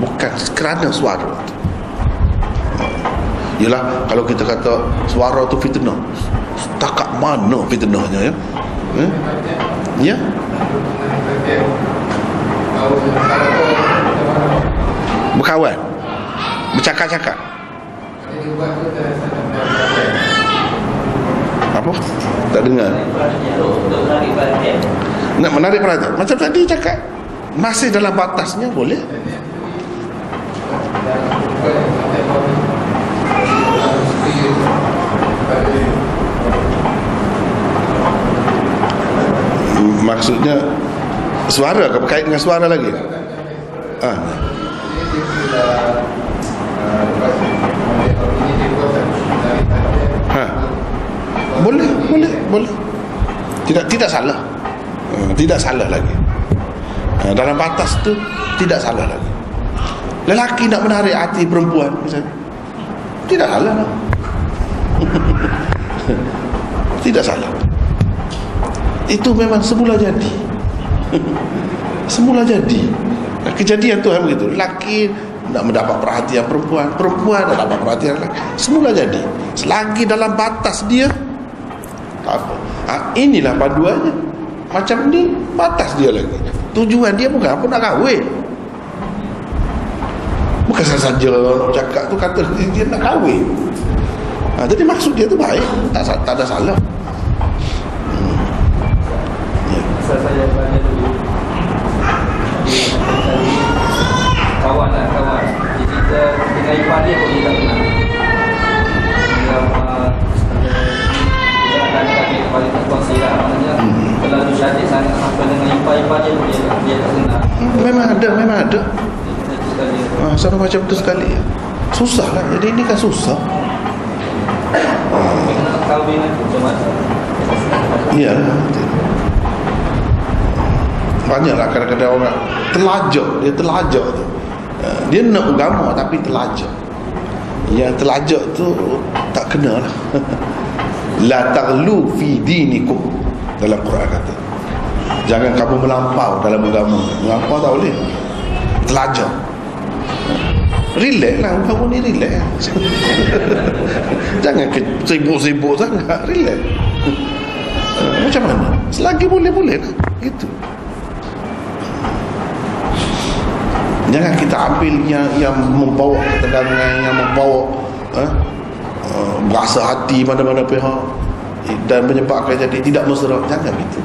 bukan kerana suara tu. Yalah, kalau kita kata suara tu fitnah, setakat mana fitnahnya ya? Ya? Berkawan, bercakap-cakap. Apa? Tak dengar. Nak menarik perhatian. Macam tadi cakap, masih dalam batasnya boleh. Maksudnya suara ke, berkait dengan suara lagi? Boleh. Tidak salah. Tidak salah lagi. Dalam batas tu tidak salah lagi. Lelaki nak menarik hati perempuan misalnya, tidak salah lah. Tidak salah. Itu memang semula jadi. Semula jadi. Kejadian tu begitu. Lelaki nak mendapat perhatian perempuan, perempuan nak dapat perhatian lelaki. Semula jadi. Selagi dalam batas dia, tak apa. Inilah paduannya. Macam ni batas dia lagi. Tujuan dia bukan apa nak kahwin. Bukan saja nak cakap tu kata dia nak kahwin. Jadi maksud dia tu baik, tak ada salah.
Saya tanya dulu, kawan. Jadi kita dengan ipar dia pun dia tak kenal. Dia kaki kepala tak kuasa lah. Maknanya terlalu syadik sangat sampai dengan ipar dia pun dia tak kenal.
Memang ada. Sama macam tu sekali. Susah lah. Jadi ini kan susah.
Kahwin macam mana?
Ya. Banyaklah kadang-kadang orang telajak, dia telajak tu. Dia nak agama tapi telajak. Yang telajak tu tak kena lah. La taghlu fi dinikum, dalam Quran kata. Jangan kamu melampau dalam agama. Melampau tak boleh. Telajak. Relax lah, kamu ni relax. Jangan sibuk-sibuk sangat. Relax. Macam mana? Selagi boleh-boleh lah. Gitu. Jangan kita ambil yang membawa ketegangan, yang membawa berasa hati mana-mana pihak dan menyebabkan jadi tidak mesra. Jangan gitu.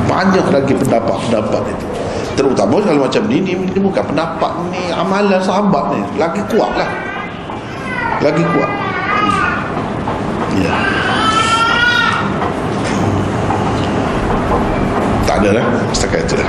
Banyak lagi pendapat-pendapat itu, terutama kalau macam ni bukan pendapat ni, amalan sahabat ni lagi kuat lah, lagi kuat. Ya. Tak ada lah, setakat itu lah.